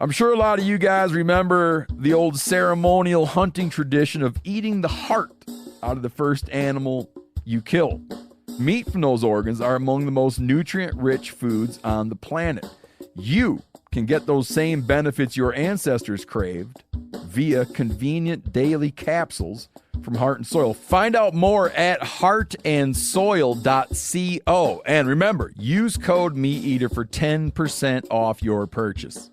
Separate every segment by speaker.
Speaker 1: I'm sure a lot of you guys remember the old ceremonial hunting tradition of eating the heart out of the first animal you kill. Meat from those organs are among the most nutrient-rich foods on the planet. You can get those same benefits your ancestors craved via convenient daily capsules from Heart and Soil. Find out more at heartandsoil.co. And remember, use code MeatEater for 10% off your purchase.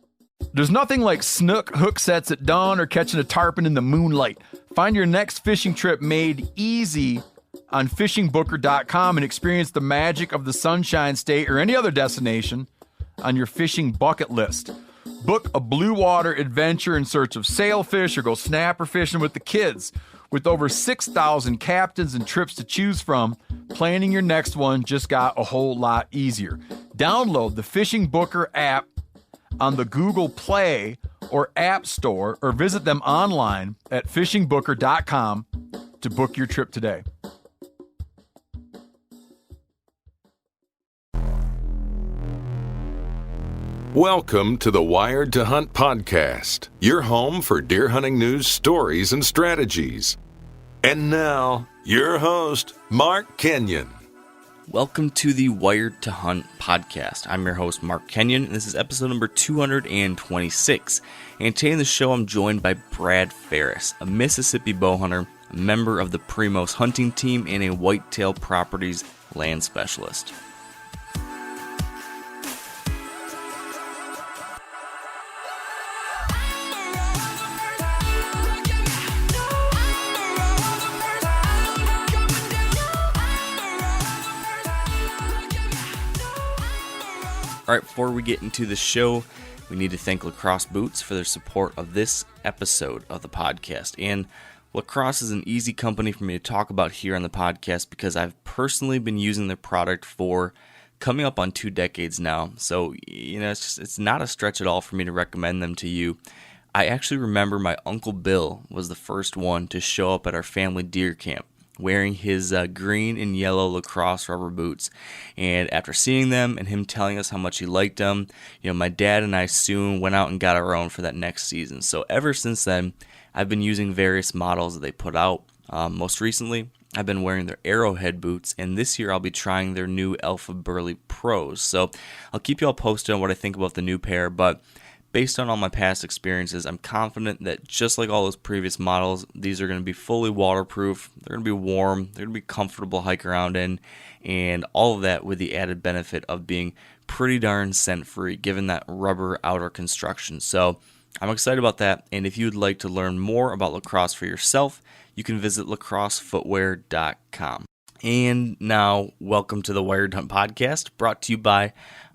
Speaker 1: There's nothing like snook hook sets at dawn or catching a tarpon in the moonlight. Find your next fishing trip made easy on fishingbooker.com and experience the magic of the Sunshine State or any other destination on your fishing bucket list. Book a blue water adventure in search of sailfish or go snapper fishing with the kids. With over 6,000 captains and trips to choose from, planning your next one just got a whole lot easier. Download the Fishing Booker app on the Google Play or App Store or visit them online at fishingbooker.com to book your trip today.
Speaker 2: Welcome to the Wired to Hunt podcast, your home for deer hunting news, stories, and strategies. And now, your host, Mark Kenyon.
Speaker 3: Welcome to the Wired to Hunt podcast. I'm your host, Mark Kenyon, and this is episode number 226. And today in the show, I'm joined by Brad Farris, a Mississippi bow hunter, a member of the Primos hunting team, and a whitetail properties land specialist. All right, before we get into the show, we need to thank Lacrosse Boots for their support of this episode of the podcast. And Lacrosse is an easy company for me to talk about here on the podcast because I've personally been using their product for coming up on 2 decades now. So, it's not a stretch at all for me to recommend them to you. I actually remember my Uncle Bill was the first one to show up at our family deer camp, wearing his green and yellow Lacrosse rubber boots. And after seeing them and him telling us how much he liked them, my dad and I soon went out and got our own for that next season. So ever since then, I've been using various models that they put out. Most recently, I've been wearing their Arrowhead boots, and this year I'll be trying their new Alpha Burley Pros. So I'll keep you all posted on what I think about the new pair, but based on all my past experiences, I'm confident that just like all those previous models, these are going to be fully waterproof, they're going to be warm, they're going to be comfortable to hike around in, and all of that with the added benefit of being pretty darn scent-free given that rubber outer construction. So I'm excited about that, and if you'd like to learn more about Lacrosse for yourself, you can visit lacrossefootwear.com. And now, welcome to the Wired Hunt podcast, brought to you by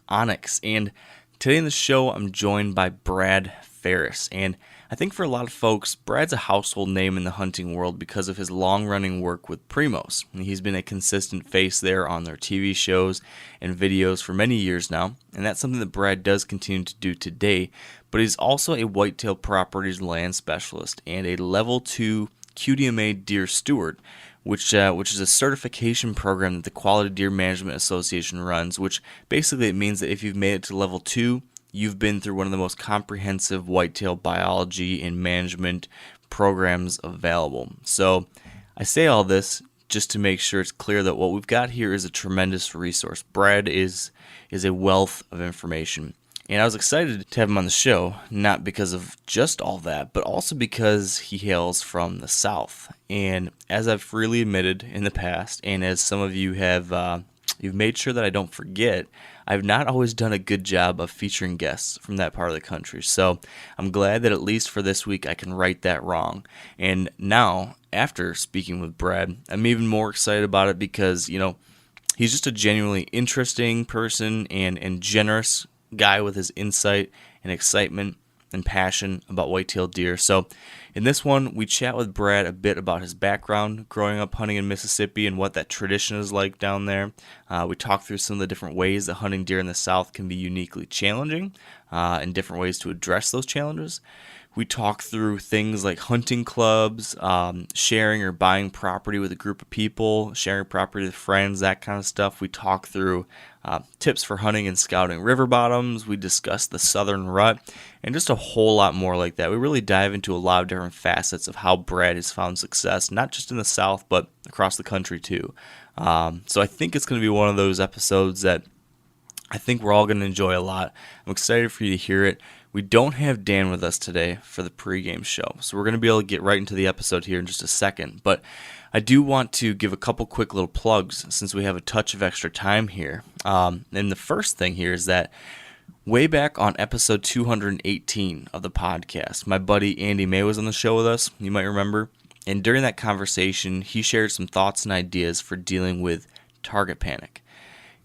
Speaker 3: Onyx. And today in the show, I'm joined by Brad Farris, and I think for a lot of folks, Brad's a household name in the hunting world because of his long-running work with Primos. And he's been a consistent face there on their TV shows and videos for many years now, and that's something that Brad does continue to do today, but he's also a whitetail properties land specialist and a level 2 QDMA deer steward, which is a certification program that the Quality Deer Management Association runs, which basically it means that if you've made it to level 2, you've been through one of the most comprehensive whitetail biology and management programs available. So I say all this just to make sure it's clear that what we've got here is a tremendous resource. Brad is a wealth of information. And I was excited to have him on the show, not because of just all that, but also because he hails from the South. And as I've freely admitted in the past, and as some of you have you've made sure that I don't forget, I've not always done a good job of featuring guests from that part of the country. So I'm glad that at least for this week I can right that wrong. And now, after speaking with Brad, I'm even more excited about it because, he's just a genuinely interesting person and generous guy with his insight and excitement and passion about whitetail deer. So in this one, we chat with Brad a bit about his background, growing up hunting in Mississippi and what that tradition is like down there. We talk through some of the different ways that hunting deer in the South can be uniquely challenging and different ways to address those challenges. We talk through things like hunting clubs, sharing or buying property with a group of people, sharing property with friends, that kind of stuff. We talk through tips for hunting and scouting river bottoms. We discuss the southern rut and just a whole lot more like that. We really dive into a lot of different facets of how Brad has found success, not just in the South, but across the country too. So I think it's going to be one of those episodes that I think we're all going to enjoy a lot. I'm excited for you to hear it. We don't have Dan with us today for the pregame show, so we're going to be able to get right into the episode here in just a second. But I do want to give a couple quick little plugs since we have a touch of extra time here. And the first thing here is that way back on episode 218 of the podcast, my buddy Andy May was on the show with us, you might remember. And during that conversation, he shared some thoughts and ideas for dealing with target panic.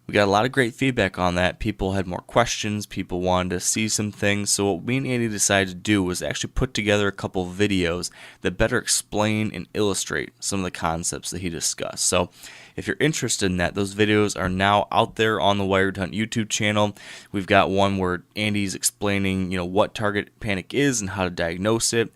Speaker 3: We got a lot of great feedback on that. People had more questions. People wanted to see some things. So what me and Andy decided to do was actually put together a couple of videos that better explain and illustrate some of the concepts that he discussed. So if you're interested in that, those videos are now out there on the Wired Hunt YouTube channel. We've got one where Andy's explaining, what target panic is and how to diagnose it.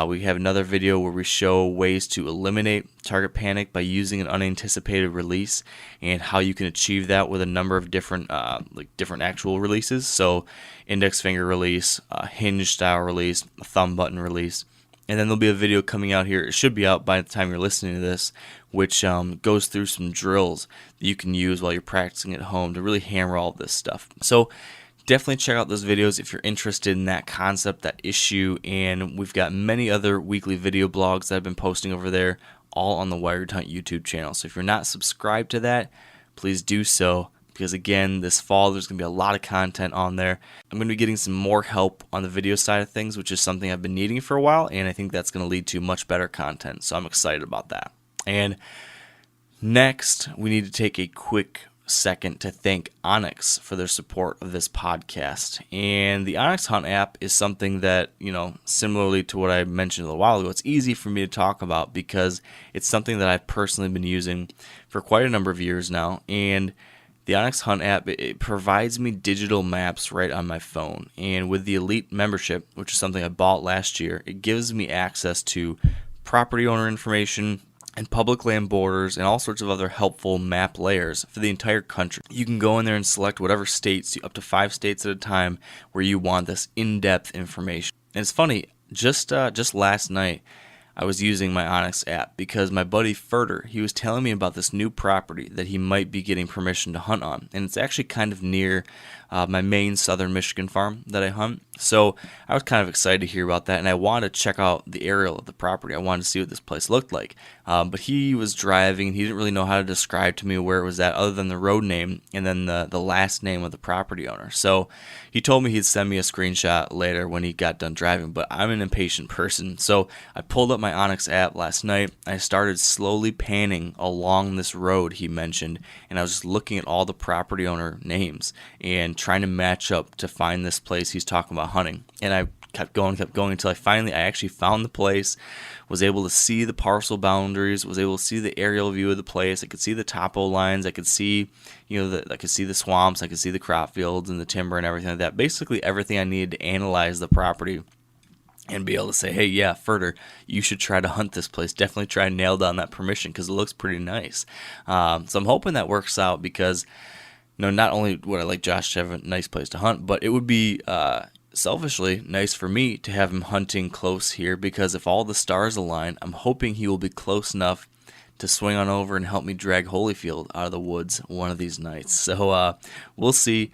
Speaker 3: We have another video where we show ways to eliminate target panic by using an unanticipated release and how you can achieve that with a number of different actual releases. So index finger release, hinge style release, a thumb button release. And then there'll be a video coming out here. It should be out by the time you're listening to this, which goes through some drills that you can use while you're practicing at home to really hammer all this stuff. So definitely check out those videos if you're interested in that concept, that issue. And we've got many other weekly video blogs that I've been posting over there, all on the Wired Hunt YouTube channel. So if you're not subscribed to that, please do so. Because again, this fall, there's going to be a lot of content on there. I'm going to be getting some more help on the video side of things, which is something I've been needing for a while, and I think that's going to lead to much better content. So I'm excited about that. And next, we need to take a quick second to thank Onyx for their support of this podcast. And the Onyx Hunt app is something that, similarly to what I mentioned a little while ago, it's easy for me to talk about because it's something that I've personally been using for quite a number of years now. And the Onyx Hunt app, it provides me digital maps right on my phone. And with the Elite membership, which is something I bought last year, it gives me access to property owner information and public land borders and all sorts of other helpful map layers for the entire country. You can go in there and select whatever states, up to 5 states at a time, where you want this in-depth information. And it's funny, just last night, I was using my Onyx app because my buddy Furter, he was telling me about this new property that he might be getting permission to hunt on. And it's actually kind of near my main southern Michigan farm that I hunt. So I was kind of excited to hear about that, and I wanted to check out the aerial of the property. I wanted to see what this place looked like. But he was driving, and he didn't really know how to describe to me where it was at other than the road name and then the last name of the property owner. So he told me he'd send me a screenshot later when he got done driving, but I'm an impatient person. So I pulled up my Onyx app last night. I started slowly panning along this road he mentioned, and I was just looking at all the property owner names and trying to match up to find this place he's talking about hunting. And I kept going until I actually found the place, was able to see the parcel boundaries, was able to see the aerial view of the place. I could see the topo lines. I could see, I could see the swamps. I could see the crop fields and the timber and everything like that. Basically everything I needed to analyze the property and be able to say, hey, yeah, Furter, you should try to hunt this place. Definitely try and nail down that permission because it looks pretty nice. So I'm hoping that works out because not only would I like Josh to have a nice place to hunt, but it would be selfishly nice for me to have him hunting close here because if all the stars align, I'm hoping he will be close enough to swing on over and help me drag Holyfield out of the woods one of these nights. So we'll see.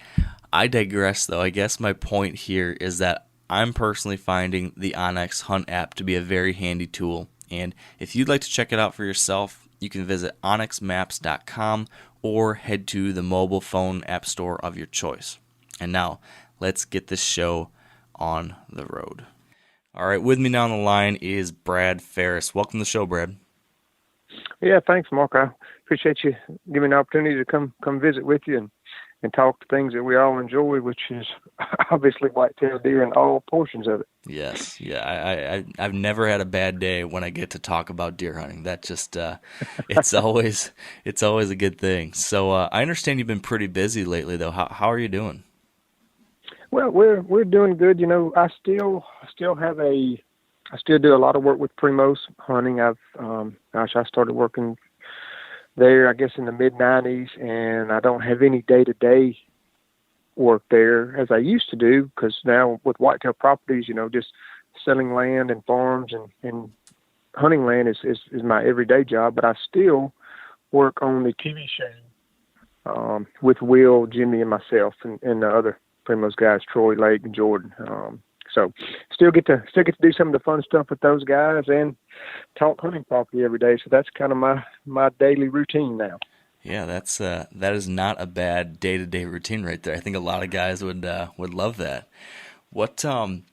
Speaker 3: I digress, though. I guess my point here is that I'm personally finding the Onyx Hunt app to be a very handy tool. And if you'd like to check it out for yourself, you can visit onyxmaps.com or head to the mobile phone app store of your choice. And now, let's get this show on the road. All right, with me now on the line is Brad Farris. Welcome to the show, Brad.
Speaker 4: Yeah, thanks, Mark. I appreciate you giving me the opportunity to come visit with you and talk to things that we all enjoy, which is obviously whitetail deer and all portions of it.
Speaker 3: Yes, yeah. I've never had a bad day when I get to talk about deer hunting. That just it's always a good thing. So I understand you've been pretty busy lately, though. How are you doing?
Speaker 4: Well, we're doing good. I still do a lot of work with Primos hunting. I started working there, I guess, in the mid-'90s, and I don't have any day-to-day work there as I used to do, because now with whitetail properties, just selling land and farms and hunting land is my everyday job. But I still work on the TV show with Will, Jimmy, and myself, and the other Primos guys, Troy, Lake, and Jordan. So still get to do some of the fun stuff with those guys and talk hunting property every day. So that's kind of my daily routine now.
Speaker 3: Yeah, that is not a bad day-to-day routine right there. I think a lot of guys would love that. What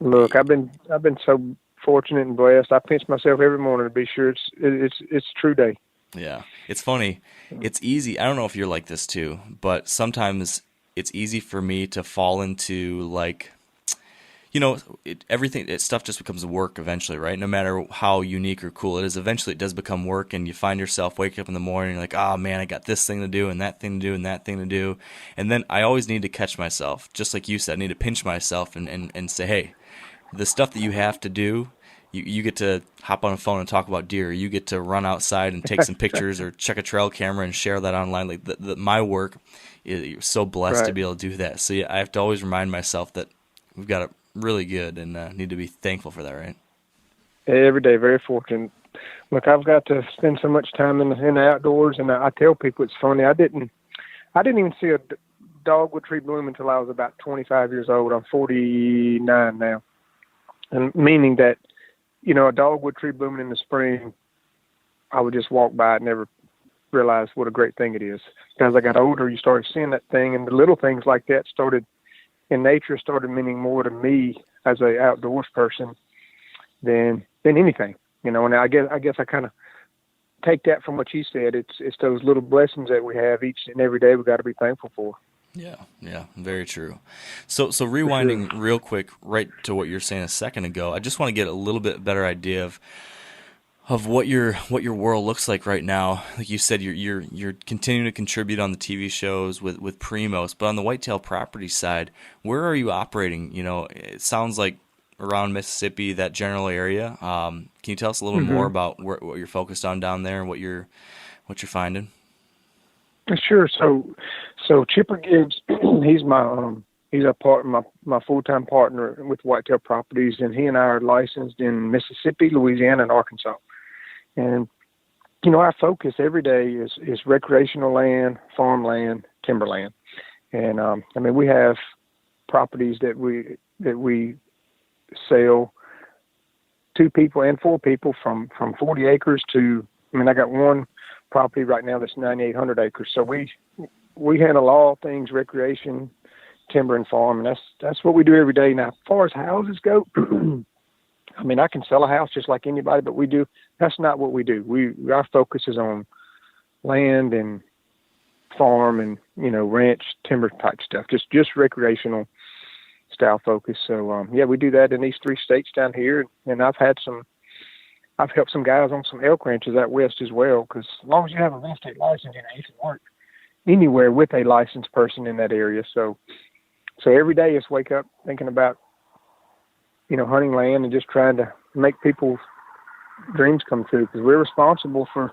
Speaker 4: Look, I've been so fortunate and blessed. I pinch myself every morning to be sure it's a true day.
Speaker 3: Yeah, it's funny. It's easy. I don't know if you're like this too, but sometimes it's easy for me to fall into stuff just becomes work eventually, right? No matter how unique or cool it is, eventually it does become work, and you find yourself waking up in the morning, you're like, oh man, I got this thing to do and that thing to do and that thing to do. And then I always need to catch myself, just like you said, I need to pinch myself and say, hey, the stuff that you have to do, you get to hop on a phone and talk about deer. You get to run outside and take some pictures or check a trail camera and share that online. Like my work, you're so blessed to be able to do that. So yeah, I have to always remind myself that we've got it really good and need to be thankful for that, right?
Speaker 4: Every day, very fortunate. Look, I've got to spend so much time in the outdoors, and I tell people it's funny. I didn't even see a dogwood tree bloom until I was about 25 years old. I'm 49 now, and meaning that a dogwood tree blooming in the spring, I would just walk by it and never realize what a great thing it is. As I got older, you started seeing that thing, and the little things like that in nature started meaning more to me as a outdoors person than anything, And I guess I kind of take that from what you said. It's those little blessings that we have each and every day we got to be thankful for.
Speaker 3: Yeah, very true. So rewinding real quick right to what you were saying a second ago, I just want to get a little bit better idea of what your world looks like right now. Like you said, you're continuing to contribute on the TV shows with Primos, but on the whitetail property side, where are you operating? It sounds like around Mississippi, that general area. Can you tell us a little bit more about what you're focused on down there and what you're finding?
Speaker 4: Sure. So Chipper Gibbs, he's my full-time partner with Whitetail Properties, and he and I are licensed in Mississippi, Louisiana, and Arkansas. And our focus every day is recreational land, farmland, timberland, and we have properties that we sell to people and for people from 40 acres to. I got one property right now that's 9,800 acres. So we handle all things recreation, timber, and farm, and that's what we do every day. Now, as far as houses go, I can sell a house just like anybody, but that's not what we do. Our focus is on land and farm and ranch, timber type stuff, just recreational style focus. So we do that in these 3 states down here, and I've helped some guys on some elk ranches out west as well, because as long as you have a real estate license, you can work anywhere with a licensed person in that area. So every day is wake up thinking about, hunting land and just trying to make people's dreams come true, because we're responsible for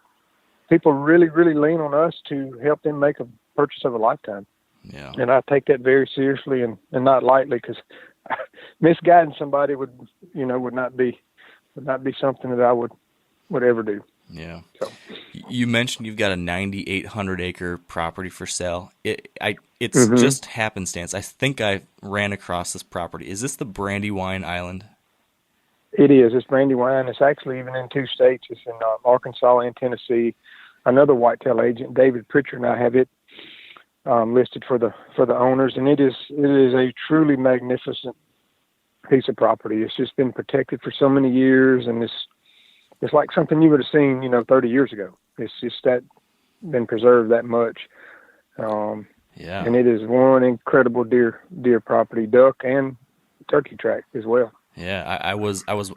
Speaker 4: people really, really lean on us to help them make a purchase of a lifetime.
Speaker 3: Yeah.
Speaker 4: And I take that very seriously and not lightly, because misguiding somebody would not be something that I would ever do.
Speaker 3: Yeah.
Speaker 4: So.
Speaker 3: You mentioned you've got a 9,800 acre property for sale. It's just happenstance. I think I ran across this property. Is this the Brandywine Island?
Speaker 4: It is. It's Brandywine. It's actually even in 2 states. It's in Arkansas and Tennessee. Another whitetail agent, David Pritchard, and I have it listed for the owners, and it is a truly magnificent piece of property. It's just been protected for so many years, and it's like something you would have seen, 30 years ago. It's just that been preserved that much. And it is one incredible deer property, duck and turkey track as well.
Speaker 3: Yeah,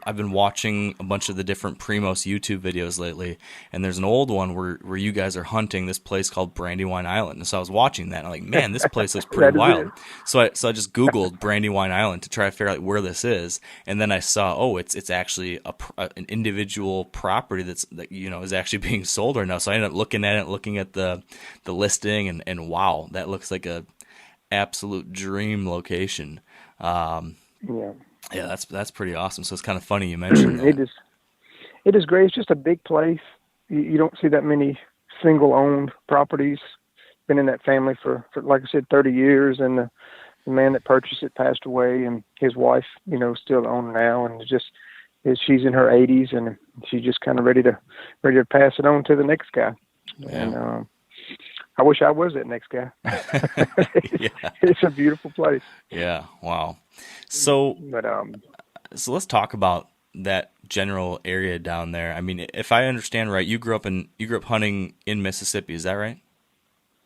Speaker 3: I've been watching a bunch of the different Primos YouTube videos lately, and there's an old one where you guys are hunting this place called Brandywine Island. And so I was watching that, and I'm like, man, this place looks pretty wild. So I just Googled Brandywine Island to try to figure out where this is, and then I saw, it's actually an individual property that is actually being sold right now. So I ended up looking at the listing, and wow, that looks like a absolute dream location. Yeah, that's pretty awesome. So it's kind of funny you mentioned that.
Speaker 4: It is great. It's just a big place. You don't see that many single-owned properties. Been in that family for like I said, 30 years, and the man that purchased it passed away, and his wife, still the owner now, and she's in her 80s, and she's just kind of ready to pass it on to the next guy. Yeah. And I wish I was that next guy. It's a beautiful place.
Speaker 3: Yeah. Wow. So let's talk about that general area down there. I mean, if I understand right, you grew up hunting in Mississippi. Is that right?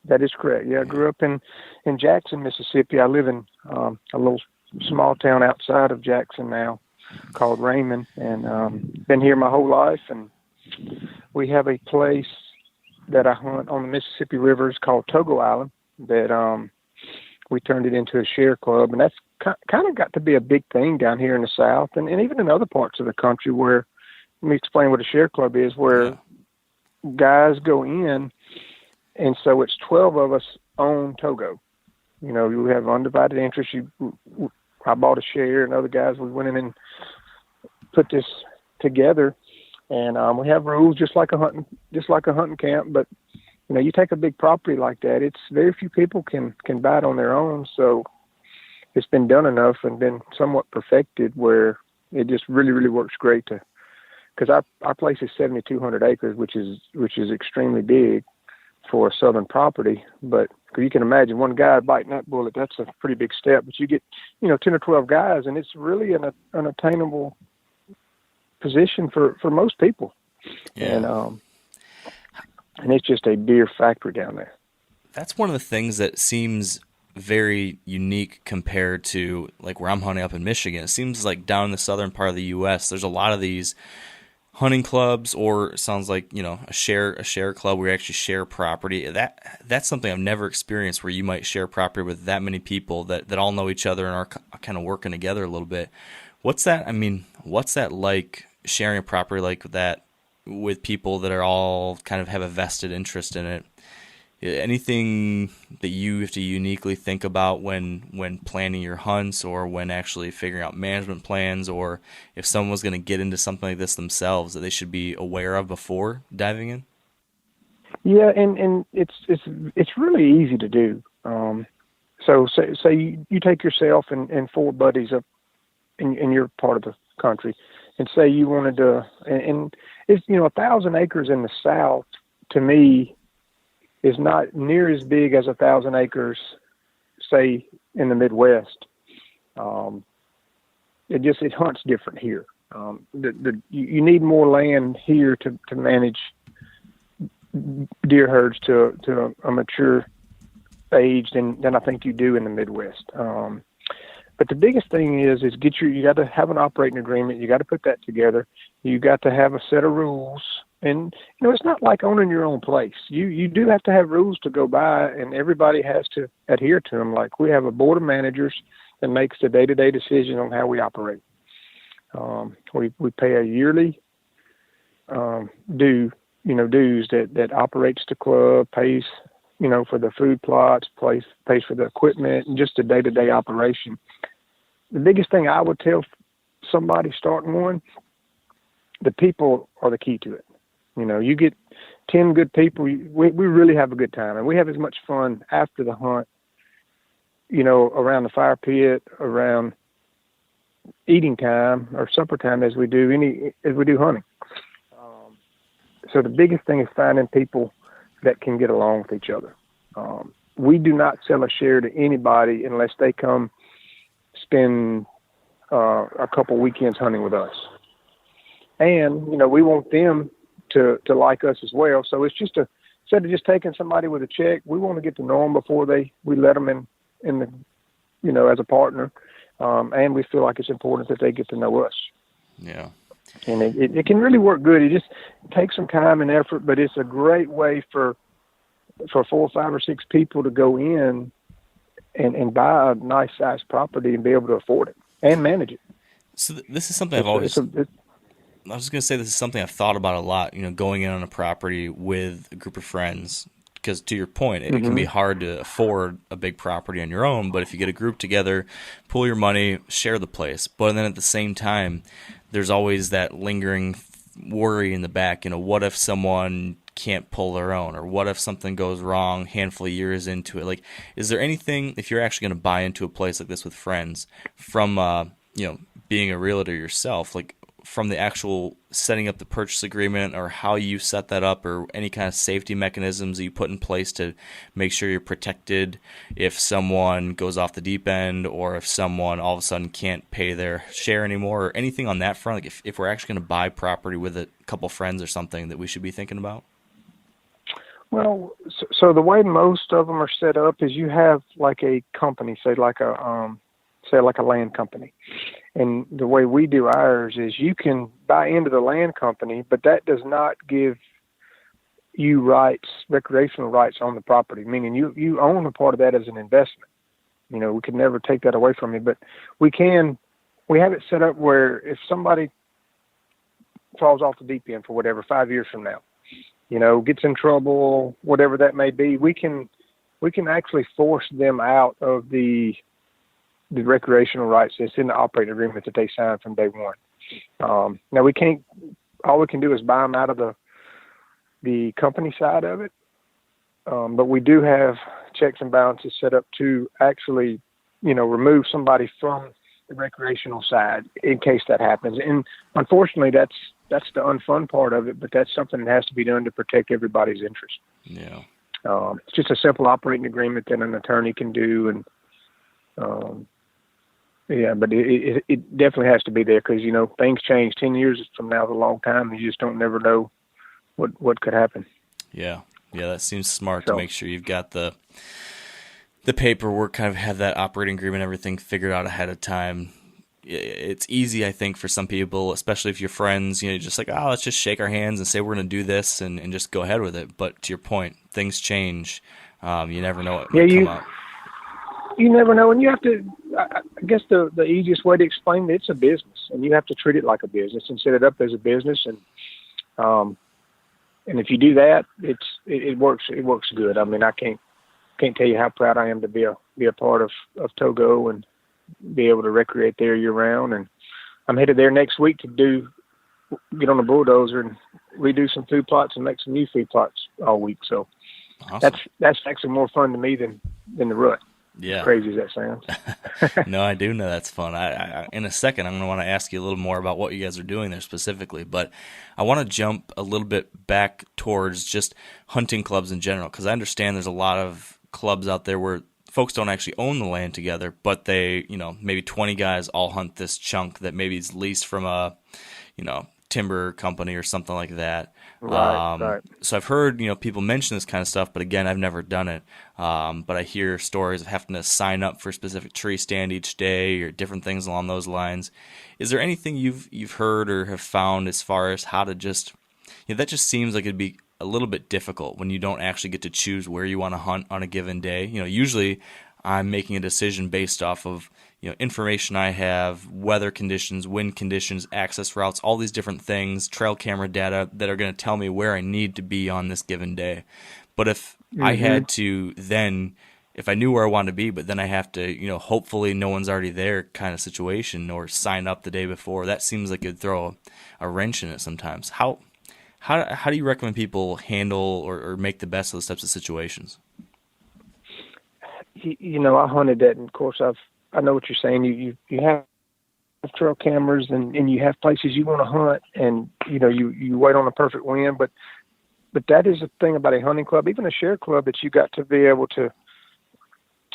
Speaker 4: That is correct. Yeah, I grew up in Jackson, Mississippi. I live in a little small town outside of Jackson now called Raymond, and been here my whole life. And we have a place that I hunt on the Mississippi River. It's called Togo Island, that we turned it into a share club, and that's kind of got to be a big thing down here in the South, and even in other parts of the country. Where, let me explain what a share club is, where guys go in, and so it's 12 of us own Togo. You have undivided interest. I bought a share, and other guys, we went in and put this together. And we have rules just like a hunting camp. But you take a big property like that, it's very few people can buy it on their own. So it's been done enough and been somewhat perfected where it just really, really works great because our place is 7,200 acres, which is extremely big for a southern property. But you can imagine one guy biting that bullet, that's a pretty big step. But you get 10 or 12 guys, and it's really an attainable position for most people. Yeah. And it's just a deer factory down there.
Speaker 3: That's one of the things that seems very unique compared to like where I'm hunting up in Michigan. It seems like down in the southern part of the U.S., there's a lot of these hunting clubs, or it sounds like a share club where you actually share property. That's something I've never experienced, where you might share property with that many people that all know each other and are kind of working together a little bit. What's that like, sharing a property like that with people that are all kind of have a vested interest in it? Anything that you have to uniquely think about when planning your hunts, or when actually figuring out management plans, or if someone was going to get into something like this themselves that they should be aware of before diving in?
Speaker 4: Yeah, and it's really easy to do. So say you take yourself and four buddies up in your part of the country, and say you wanted to, and it's 1,000 acres in the South to me is not near as big as 1,000 acres, say, in the Midwest. It hunts different here. You need more land here to manage deer herds to a mature age than I think you do in the Midwest. But the biggest thing is you got to have an operating agreement. You got to put that together. You got to have a set of rules. And, it's not like owning your own place. You do have to have rules to go by, and everybody has to adhere to them. Like, we have a board of managers that makes the day-to-day decision on how we operate. We pay a yearly dues that operates the club, pays, for the food plots, pays for the equipment, and just the day-to-day operation. The biggest thing I would tell somebody starting one, the people are the key to it. You get 10 good people, we really have a good time, and we have as much fun after the hunt, around the fire pit, around eating time or supper time as we do hunting. So the biggest thing is finding people that can get along with each other. We do not sell a share to anybody unless they come spend a couple weekends hunting with us. And, we want them to like us as well. So it's just instead of just taking somebody with a check, we want to get to know them before we let them in the, as a partner. and we feel like it's important that they get to know us.
Speaker 3: Yeah.
Speaker 4: And it can really work good. It just takes some time and effort, but it's a great way for 4, 5, or 6 people to go in and buy a nice sized property and be able to afford it and manage it.
Speaker 3: So this is something I was just going to say, this is something I've thought about a lot, going in on a property with a group of friends, because to your point, it can be hard to afford a big property on your own, but if you get a group together, pool your money, share the place. But then at the same time, there's always that lingering worry in the back, what if someone can't pull their own, or what if something goes wrong handful of years into it? Like, is there anything, if you're actually going to buy into a place like this with friends, from being a realtor yourself, like from the actual setting up the purchase agreement, or how you set that up, or any kind of safety mechanisms that you put in place to make sure you're protected if someone goes off the deep end, or if someone all of a sudden can't pay their share anymore, or anything on that front, like if we're actually going to buy property with a couple friends or something that we should be thinking about?
Speaker 4: Well, so the way most of them are set up is you have like a company, say like a land company. And the way we do ours is you can buy into the land company, but that does not give you rights, recreational rights on the property, meaning you own a part of that as an investment. We could never take that away from you, but we have it set up where if somebody falls off the deep end for whatever, 5 years from now, gets in trouble, whatever that may be, we can actually force them out of the recreational rights that's in the operating agreement that they signed from day one. Now all we can do is buy them out of the company side of it. But we do have checks and balances set up to actually, remove somebody from the recreational side in case that happens. And unfortunately, that's the unfun part of it, but that's something that has to be done to protect everybody's interest.
Speaker 3: Yeah.
Speaker 4: It's just a simple operating agreement that an attorney can do. And, but it definitely has to be there because, things change. 10 years from now is a long time. You just don't never know what could happen.
Speaker 3: Yeah. Yeah, that seems smart to make sure you've got the paperwork, kind of have that operating agreement, everything figured out ahead of time. It's easy, I think, for some people, especially if you're friends, just like, let's just shake our hands and say we're going to do this and just go ahead with it. But to your point, things change. You never know what might come up.
Speaker 4: You never know, and you have to, I guess the easiest way to explain it's a business, and you have to treat it like a business and set it up as a business. And if you do that, it works good. I mean, I can't tell you how proud I am to be a part of Togo and be able to recreate there year round. And I'm headed there next week to get on the bulldozer and redo some food plots and make some new food plots all week. So
Speaker 3: awesome.
Speaker 4: That's actually more fun to me than the rut.
Speaker 3: Yeah.
Speaker 4: As crazy as that sounds.
Speaker 3: No, I do know that's fun. I in a second, I'm going to want to ask you a little more about what you guys are doing there specifically, but I want to jump a little bit back towards just hunting clubs in general, because I understand there's a lot of clubs out there where folks don't actually own the land together, but they, maybe 20 guys all hunt this chunk that maybe is leased from a, timber company or something like that.
Speaker 4: Right.
Speaker 3: So I've heard, people mention this kind of stuff, but again, I've never done it. But I hear stories of having to sign up for a specific tree stand each day or different things along those lines. Is there anything you've heard or have found as far as how to just, that just seems like it'd be a little bit difficult when you don't actually get to choose where you want to hunt on a given day. Usually I'm making a decision based off of, information I have, weather conditions, wind conditions, access routes, all these different things, trail camera data that are going to tell me where I need to be on this given day. But if I had to then, if I knew where I wanted to be, but then I have to, hopefully no one's already there kind of situation, or sign up the day before, that seems like it'd throw a wrench in it sometimes. How do you recommend people handle or make the best of those types of situations?
Speaker 4: I hunted that, and of course I know what you're saying. You have trail cameras and you have places you want to hunt, and you wait on a perfect wind, but that is the thing about a hunting club, even a share club, that you got to be able to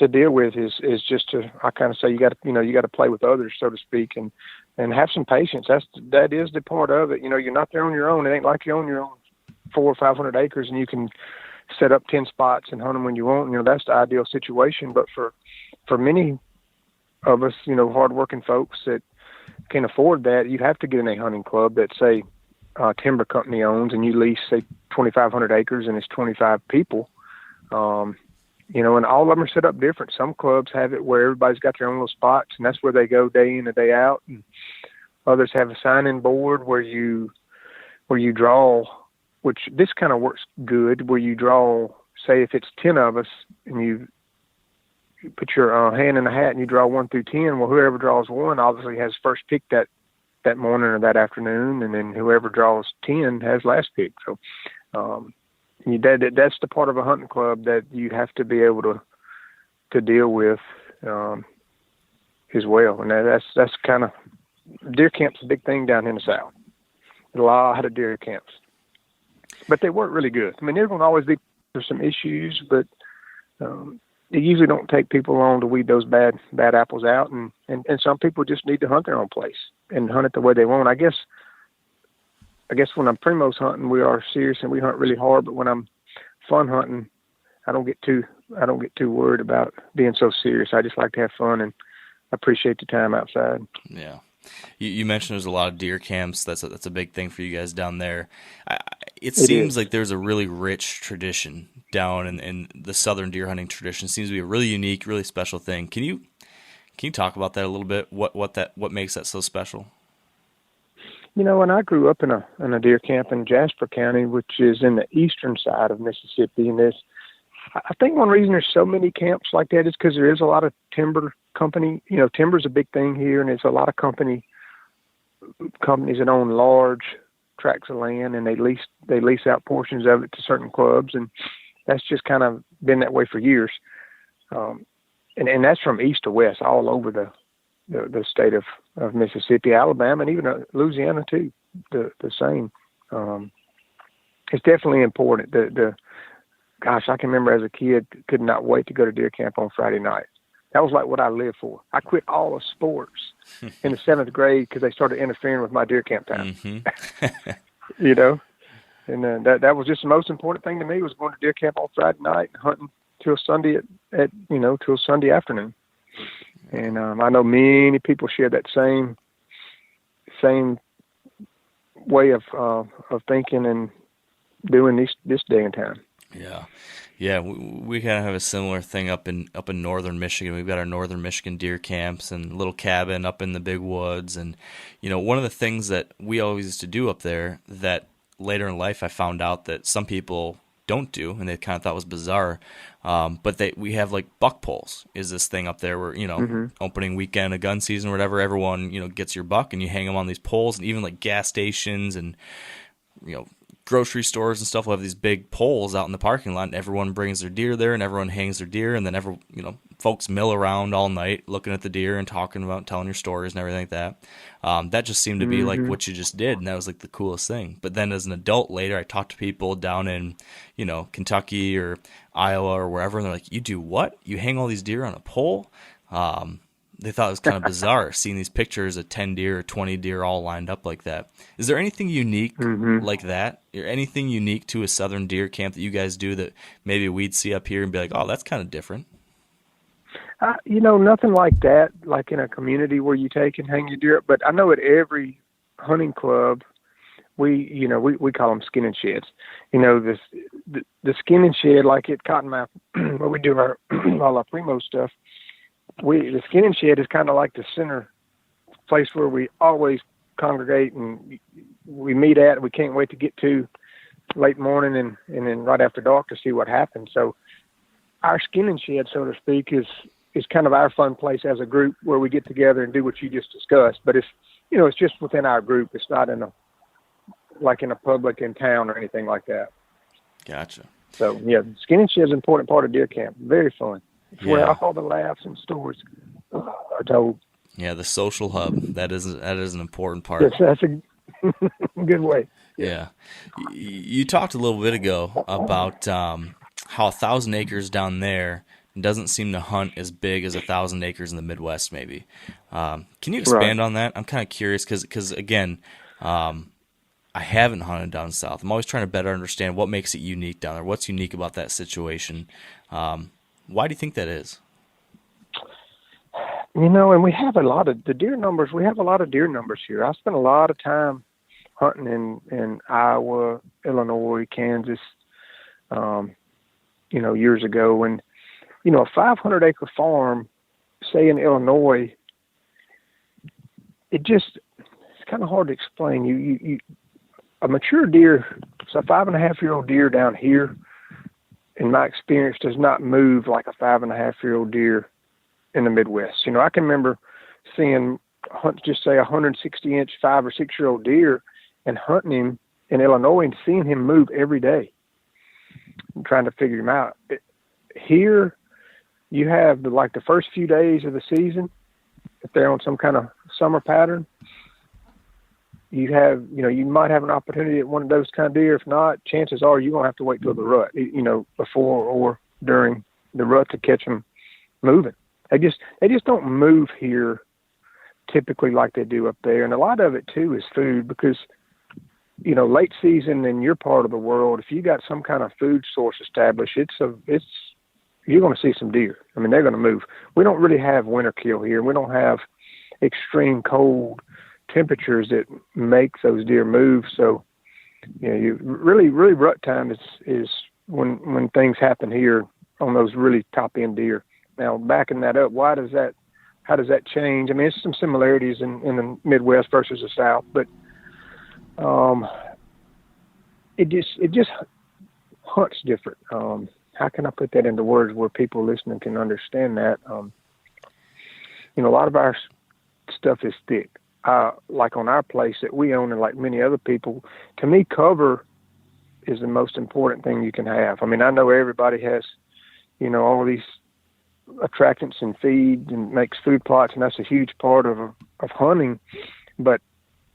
Speaker 4: deal with is just to, I kind of say, you got to play with others, so to speak, and have some patience. That is the part of it. You're not there on your own. It ain't like you own your own 400 or 500 acres and you can set up 10 spots and hunt them when you want. That's the ideal situation. But for many of us, hardworking folks that can afford that, you have to get in a hunting club that, say, timber company owns, and you lease, say, 2,500 acres and it's 25 people. And all of them are set up different. Some clubs have it where everybody's got their own little spots, and that's where they go day in and day out. And others have a sign-in board where you draw, which this kind of works good, where you draw, say, if it's 10 of us, and you put your hand in a hat and you draw 1 through 10. Well, whoever draws 1 obviously has first pick that morning or that afternoon, and then whoever draws 10 has last pick. So that's the part of a hunting club that you have to be able to deal with as well. And that's kind of, deer camp's a big thing down in the South. A lot of deer camps, but they work really good. I mean, there's going to always be some issues, but they usually don't take people long to weed those bad apples out. And some people just need to hunt their own place and hunt it the way they want. I guess when I'm Primos hunting, we are serious and we hunt really hard. But when I'm fun hunting, I don't get too worried about being so serious. I just like to have fun and appreciate the time outside.
Speaker 3: Yeah. You mentioned there's a lot of deer camps. That's a big thing for you guys down there. It seems like there's a really rich tradition down in the southern deer hunting tradition. It seems to be a really unique, really special thing. Can you talk about that a little bit? What makes that so special?
Speaker 4: When I grew up in a deer camp in Jasper County, which is in the eastern side of Mississippi, and I think one reason there's so many camps like that is because there is a lot of timber company. Timber's a big thing here, and there's a lot of companies that own large tracts of land, and they lease out portions of it to certain clubs, and that's just kind of been that way for years. And that's from east to west, all over the state of Mississippi, Alabama, and even Louisiana too. The same. It's definitely important. Gosh, I can remember as a kid, could not wait to go to deer camp on Friday night. That was like what I lived for. I quit all the sports in the 7th grade because they started interfering with my deer camp time.
Speaker 3: Mm-hmm.
Speaker 4: And that was just the most important thing to me, was going to deer camp on Friday night and hunting till Sunday till Sunday afternoon. And I know many people share that same way of thinking and doing this day and time.
Speaker 3: Yeah. We kind of have a similar thing up in northern Michigan. We've got our northern Michigan deer camps and a little cabin up in the big woods. And one of the things that we always used to do up there that later in life I found out that some people don't do, and they kind of thought was bizarre. But we have like buck poles is this thing up there where,
Speaker 4: mm-hmm.
Speaker 3: opening weekend of gun season or whatever, everyone, gets your buck and you hang them on these poles, and even like gas stations and, grocery stores and stuff will have these big poles out in the parking lot, and everyone brings their deer there and everyone hangs their deer, and then folks mill around all night looking at the deer and talking about, telling your stories and everything like that. That just seemed to be like what you just did, and that was like the coolest thing. But then as an adult later, I talked to people down in, Kentucky or Iowa or wherever, and they're like, you do what? You hang all these deer on a pole? They thought it was kind of bizarre seeing these pictures of 10 deer or 20 deer all lined up like that. Is there anything unique like that? Or anything unique to a southern deer camp that you guys do that maybe we'd see up here and be like, oh, that's kind of different?
Speaker 4: Nothing like that, like in a community where you take and hang your deer up. But I know at every hunting club, we call them skinning sheds. The skinning shed, like at Cottonmouth, where we do all our Primos stuff, the skinning shed is kind of like the center place where we always congregate and we meet at. We can't wait to get to late morning and then right after dark to see what happens. So our skinning shed, so to speak, is kind of our fun place as a group where we get together and do what you just discussed. But it's just within our group. It's not in a public in town or anything like that.
Speaker 3: Gotcha.
Speaker 4: So yeah, skinning shed is an important part of deer camp. Very fun. It's where all the laughs and stories are told.
Speaker 3: Yeah, the social hub. That is an important part.
Speaker 4: That's a good way.
Speaker 3: Yeah. You talked a little bit ago about how 1,000 acres down there doesn't seem to hunt as big as 1,000 acres in the Midwest, maybe. Can you expand on that? I'm kind of curious because again, I haven't hunted down south. I'm always trying to better understand what makes it unique down there. What's unique about that situation? Why do you think that is?
Speaker 4: And we have a lot of the deer numbers. We have a lot of deer numbers here. I spent a lot of time hunting in Iowa, Illinois, Kansas, years ago. And, a 500-acre farm, say in Illinois, it's kind of hard to explain. A mature deer, so a 5.5-year-old deer down here, in my experience, does not move like a 5.5-year-old deer in the Midwest. I can remember seeing, just say, 160-inch 5 or 6-year-old deer and hunting him in Illinois and seeing him move every day and trying to figure him out. Here, you have the first few days of the season, if they're on some kind of summer pattern, you might have an opportunity at one of those kind of deer. If not, chances are you're going to have to wait till the rut, before or during the rut to catch them moving. They just don't move here typically like they do up there. And a lot of it too is food, because, late season in your part of the world, if you got some kind of food source established, you're going to see some deer. I mean, they're going to move. We don't really have winter kill here. We don't have extreme cold temperatures that make those deer move. So, you really rut time is when things happen here on those really top end deer. Now, backing that up, how does that change? I mean, it's some similarities in the Midwest versus the South, but it just hunts different. How can I put that into words where people listening can understand that? A lot of our stuff is thick. Like on our place that we own, and like many other people, to me, cover is the most important thing you can have. I mean, I know everybody has, all of these attractants and feed and makes food plots, and that's a huge part of hunting. But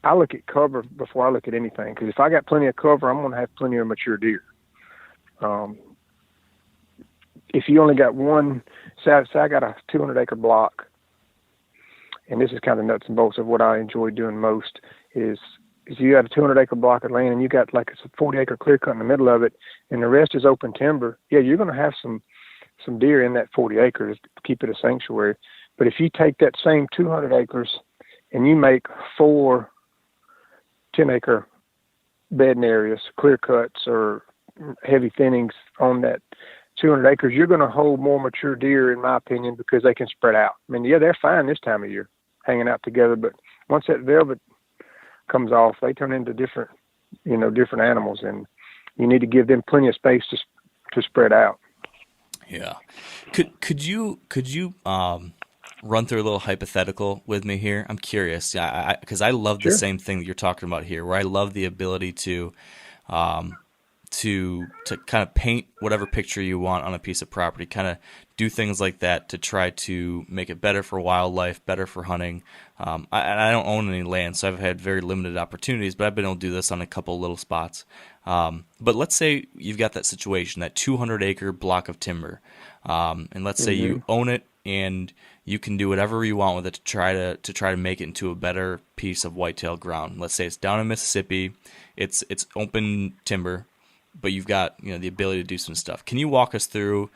Speaker 4: I look at cover before I look at anything, because if I got plenty of cover, I'm going to have plenty of mature deer. If you only got one, say I got a 200-acre block, and this is kind of nuts and bolts of what I enjoy doing most, is you got a 200-acre block of land and you got like a 40-acre clear cut in the middle of it, and the rest is open timber. Yeah, you're going to have some deer in that 40 acres to keep it a sanctuary. But if you take that same 200 acres and you make 4 10-acre bedding areas, clear cuts or heavy thinnings on that 200 acres, you're going to hold more mature deer, in my opinion, because they can spread out. I mean, yeah, they're fine this time of year, hanging out together, but once that velvet comes off, they turn into different animals, and you need to give them plenty of space to spread out.
Speaker 3: Yeah. Could you run through a little hypothetical with me here? I'm curious. Yeah, because I love the same thing that you're talking about here, where I love the ability to kind of paint whatever picture you want on a piece of property, kind of do things like that to try to make it better for wildlife, better for hunting. I don't own any land, so I've had very limited opportunities, but I've been able to do this on a couple little spots. But let's say you've got that situation, that 200-acre block of timber, and let's say you own it and you can do whatever you want with it to try to make it into a better piece of whitetail ground. Let's say it's down in Mississippi, it's open timber, but you've got the ability to do some stuff. Can you walk us through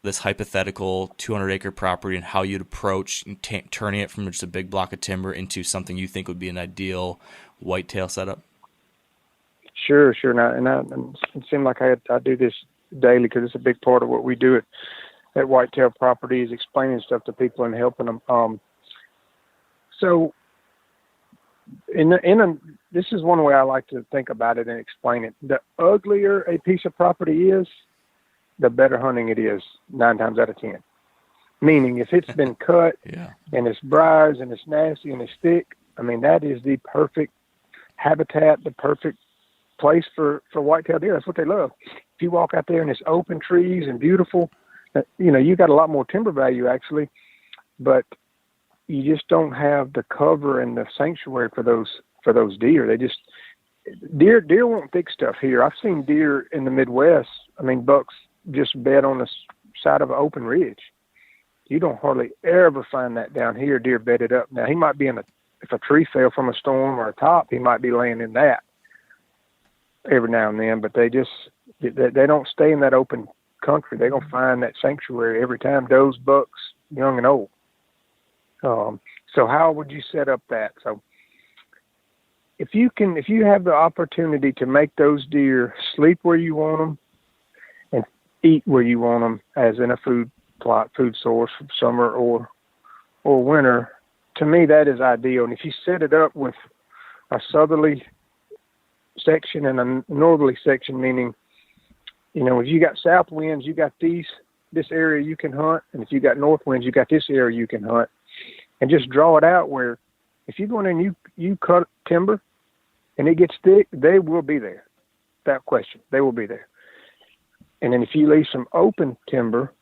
Speaker 3: this hypothetical 200-acre property and how you'd approach turning it from just a big block of timber into something you think would be an ideal whitetail setup?
Speaker 4: Sure. And it seemed like I do this daily, because it's a big part of what we do at Whitetail Properties, explaining stuff to people and helping them. So this is one way I like to think about it and explain it. The uglier a piece of property is, the better hunting it is 9 times out of 10. Meaning, if it's been cut and it's briars and it's nasty and it's thick, I mean, that is the perfect habitat, the perfect place for whitetail deer. That's what they love. If you walk out there and it's open trees and beautiful, you got a lot more timber value actually, but you just don't have the cover and the sanctuary for those deer. They just deer want thick stuff here. I've seen deer in the Midwest. I mean, bucks just bed on the side of an open ridge. You don't hardly ever find that down here. Deer bedded up. Now he might be if a tree fell from a storm or a top, he might be laying in that every now and then. But they don't stay in that open country. They're gonna find that sanctuary every time. Does, bucks, young and old. So how would you set up that? So if you have the opportunity to make those deer sleep where you want them and eat where you want them, as in a food plot, food source from summer or winter, to me that is ideal. And if you set it up with a southerly section and a northerly section, meaning, if you got south winds, you got this area you can hunt, and if you got north winds, you got this area you can hunt, and just draw it out where if you go in and you cut timber and it gets thick, they will be there. Without question, they will be there. And then if you leave some open timber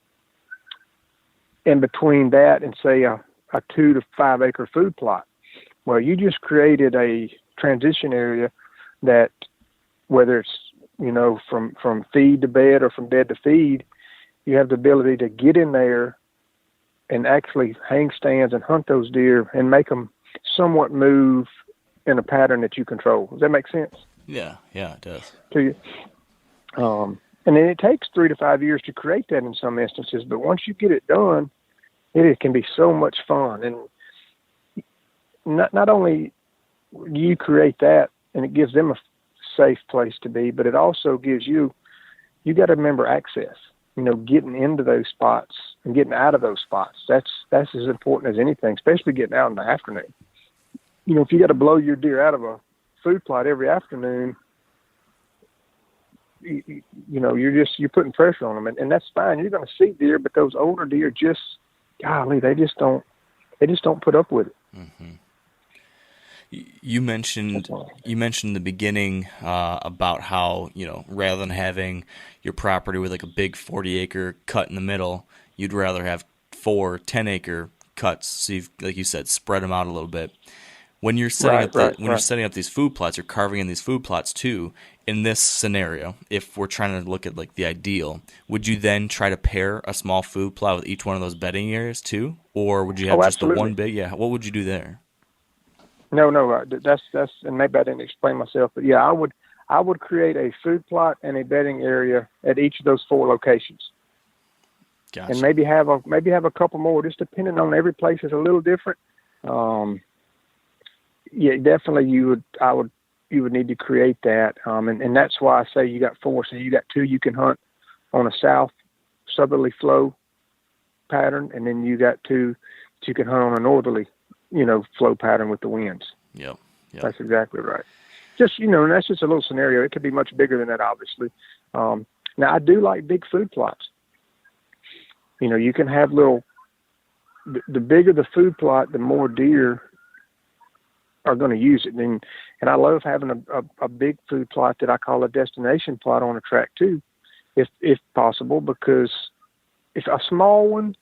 Speaker 4: in between that and say a 2 to 5 acre food plot, well, you just created a transition area that, whether it's, from feed to bed or from bed to feed, you have the ability to get in there and actually hang stands and hunt those deer and make them somewhat move in a pattern that you control. Does that make sense?
Speaker 3: Yeah, it does.
Speaker 4: To you? And then it takes 3 to 5 years to create that in some instances, but once you get it done, it can be so much fun. And not only do you create that and it gives them a safe place to be, but it also gives you got to remember access, getting into those spots and getting out of those spots. That's as important as anything, especially getting out in the afternoon. If you got to blow your deer out of a food plot every afternoon, you're putting pressure on them, and that's fine. You're going to see deer, but those older deer they just don't put up with it.
Speaker 3: Mm-hmm. You mentioned in the beginning about how, rather than having your property with like a big 40-acre cut in the middle, you'd rather have 4 10-acre cuts. So you've, like you said, spread them out a little bit. When you're setting you're setting up these food plots, you're carving in these food plots too. In this scenario, if we're trying to look at like the ideal, would you then try to pair a small food plot with each one of those bedding areas too, or would you have just the one big? Yeah, what would you do there?
Speaker 4: No, that's, and maybe I didn't explain myself, but yeah, I would create a food plot and a bedding area at each of those 4 locations. Gotcha. And maybe have a couple more, just depending on every place is a little different. Yeah, definitely you would need to create that. And that's why I say you got 4. So you got 2 you can hunt on a southerly flow pattern, and then you got 2 that you can hunt on a northerly flow pattern with the winds.
Speaker 3: Yep.
Speaker 4: That's exactly right. Just, and that's just a little scenario. It could be much bigger than that, obviously. Now, I do like big food plots. You can have the bigger the food plot, the more deer are going to use it. And I love having a big food plot that I call a destination plot on a track too, if possible, because if a small one,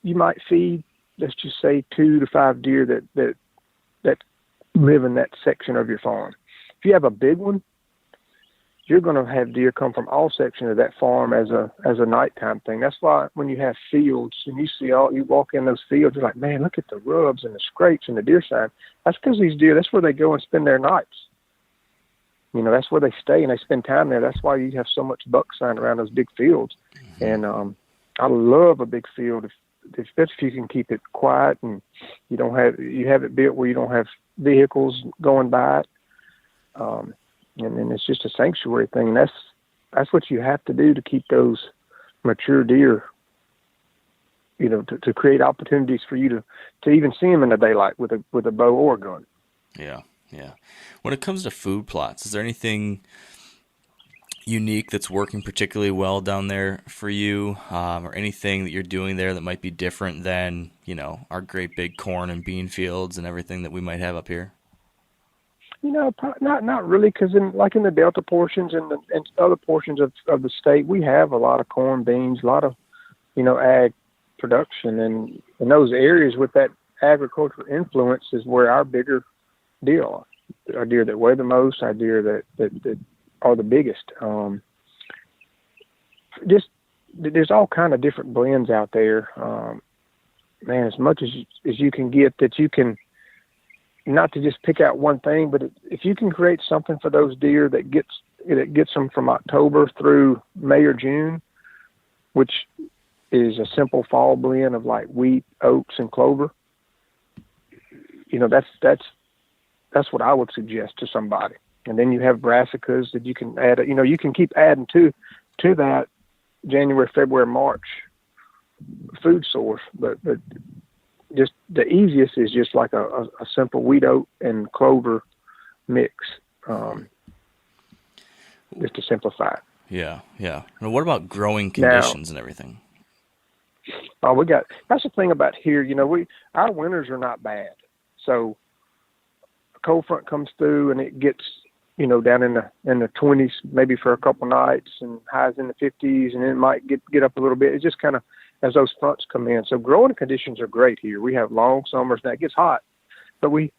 Speaker 4: you might feed, let's just say 2 to 5 deer that live in that section of your farm. If you have a big one, you're going to have deer come from all sections of that farm as a nighttime thing. That's why when you have fields and you walk in those fields, you're like, man, look at the rubs and the scrapes and the deer sign. That's because these deer, that's where they go and spend their nights. That's where they stay and they spend time there. That's why you have so much buck sign around those big fields. Mm-hmm. And I love a big field if you can keep it quiet and you have it built where you don't have vehicles going by it. And then it's just a sanctuary thing. And that's what you have to do to keep those mature deer, to create opportunities for you to even see them in the daylight with a bow or a gun.
Speaker 3: Yeah. When it comes to food plots, is there anything unique that's working particularly well down there for you, or anything that you're doing there that might be different than, our great big corn and bean fields and everything that we might have up here?
Speaker 4: Not really, because in the Delta portions and other portions of the state, we have a lot of corn, beans, a lot of, ag production. And in those areas with that agricultural influence is where our bigger deer are. Our deer that weigh the most, our deer that are the biggest. There's all kind of different blends out there. Man, as much as you can get that you can, not to just pick out one thing, but if you can create something for those deer that gets them from October through May or June, which is a simple fall blend of like wheat, oats, and clover, that's what I would suggest to somebody. And then you have brassicas that you can add. You can keep adding to that January, February, March food source, but just the easiest is just like a simple wheat oat and clover mix, just to simplify it.
Speaker 3: Yeah. Now, what about growing conditions and everything?
Speaker 4: That's the thing about here. Our winters are not bad. So a cold front comes through and it gets, down in the 20s, maybe for a couple nights, and highs in the 50s, and then it might get up a little bit. It's just kind of as those fronts come in. So growing conditions are great here. We have long summers. Now it gets hot, but we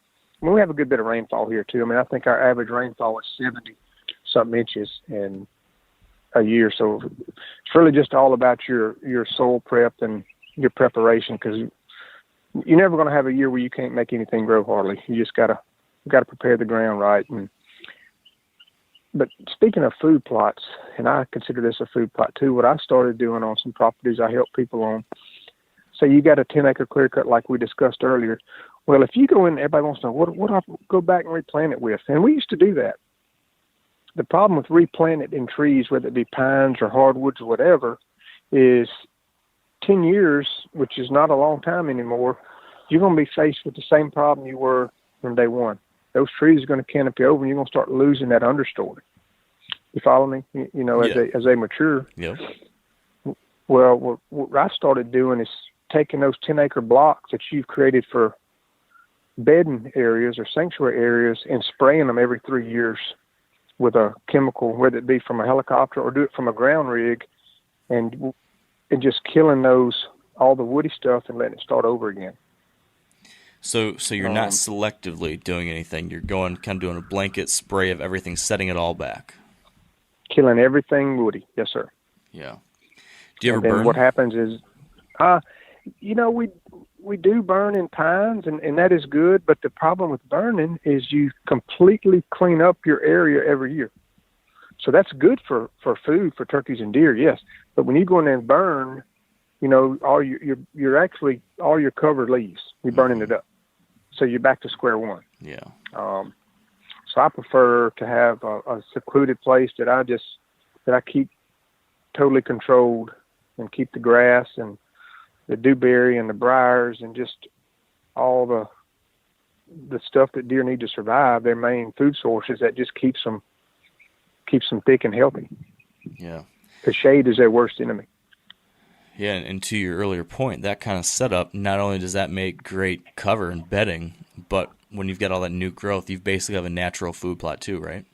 Speaker 4: have a good bit of rainfall here too. I mean, I think our average rainfall is 70-something inches in a year. So it's really just all about your soil prep and your preparation, because you're never going to have a year where you can't make anything grow hardly. You just gotta prepare the ground right. But speaking of food plots, and I consider this a food plot too, what I started doing on some properties I help people on, so you got a 10-acre clear cut like we discussed earlier. Well, if you go in, everybody wants to know, what do I go back and replant it with? And we used to do that. The problem with replanting in trees, whether it be pines or hardwoods or whatever, is 10 years, which is not a long time anymore, you're going to be faced with the same problem you were from day one. Those trees are going to canopy over, and you're going to start losing that understory. You follow me? As they mature.
Speaker 3: Yeah.
Speaker 4: Well, what I started doing is taking those 10-acre blocks that you've created for bedding areas or sanctuary areas and spraying them every 3 years with a chemical, whether it be from a helicopter or do it from a ground rig, and just killing all the woody stuff and letting it start over again.
Speaker 3: So you're not selectively doing anything. You're kind of doing a blanket spray of everything, setting it all back.
Speaker 4: Killing everything woody. Yes, sir.
Speaker 3: Yeah. Do you ever
Speaker 4: burn?
Speaker 3: burn?
Speaker 4: What happens is, we do burn in pines, and that is good. But the problem with burning is you completely clean up your area every year. So that's good for food, for turkeys and deer, yes. But when you go in there and burn, all all your covered leaves, you're burning it up. So you're back to square one.
Speaker 3: Yeah.
Speaker 4: So I prefer to have a secluded place that I keep totally controlled, and keep the grass and the dewberry and the briars and just all the stuff that deer need to survive, their main food sources, that just keeps them thick and healthy.
Speaker 3: Yeah.
Speaker 4: The shade is their worst enemy.
Speaker 3: Yeah, and to your earlier point, that kind of setup, not only does that make great cover and bedding, but when you've got all that new growth, you basically have a natural food plot too, right?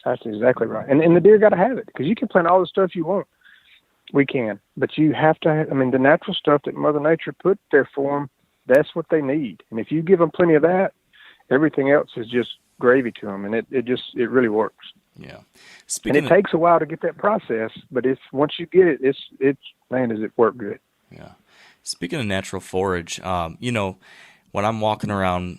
Speaker 4: That's exactly right. And the deer got to have it, because you can plant all the stuff you want. We can. But you have to the natural stuff that Mother Nature put there for them, that's what they need. And if you give them plenty of that, everything else is just gravy to them, and it really works.
Speaker 3: Yeah.
Speaker 4: And it takes a while to get that process, but once you get it, man, does it work good.
Speaker 3: Yeah. Speaking of natural forage, when I'm walking around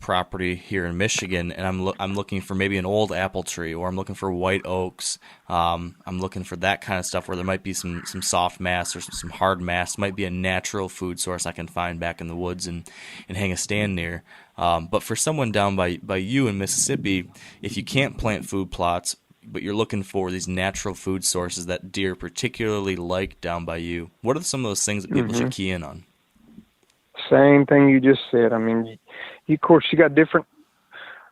Speaker 3: property here in Michigan, and I'm looking for maybe an old apple tree, or I'm looking for white oaks, I'm looking for that kind of stuff where there might be some soft mass or some hard mass, might be a natural food source I can find back in the woods and hang a stand near. But for someone down by you in Mississippi, if you can't plant food plots, but you're looking for these natural food sources that deer particularly like down by you, what are some of those things that people should key in on?
Speaker 4: Same thing you just said. I mean, of course, you got different,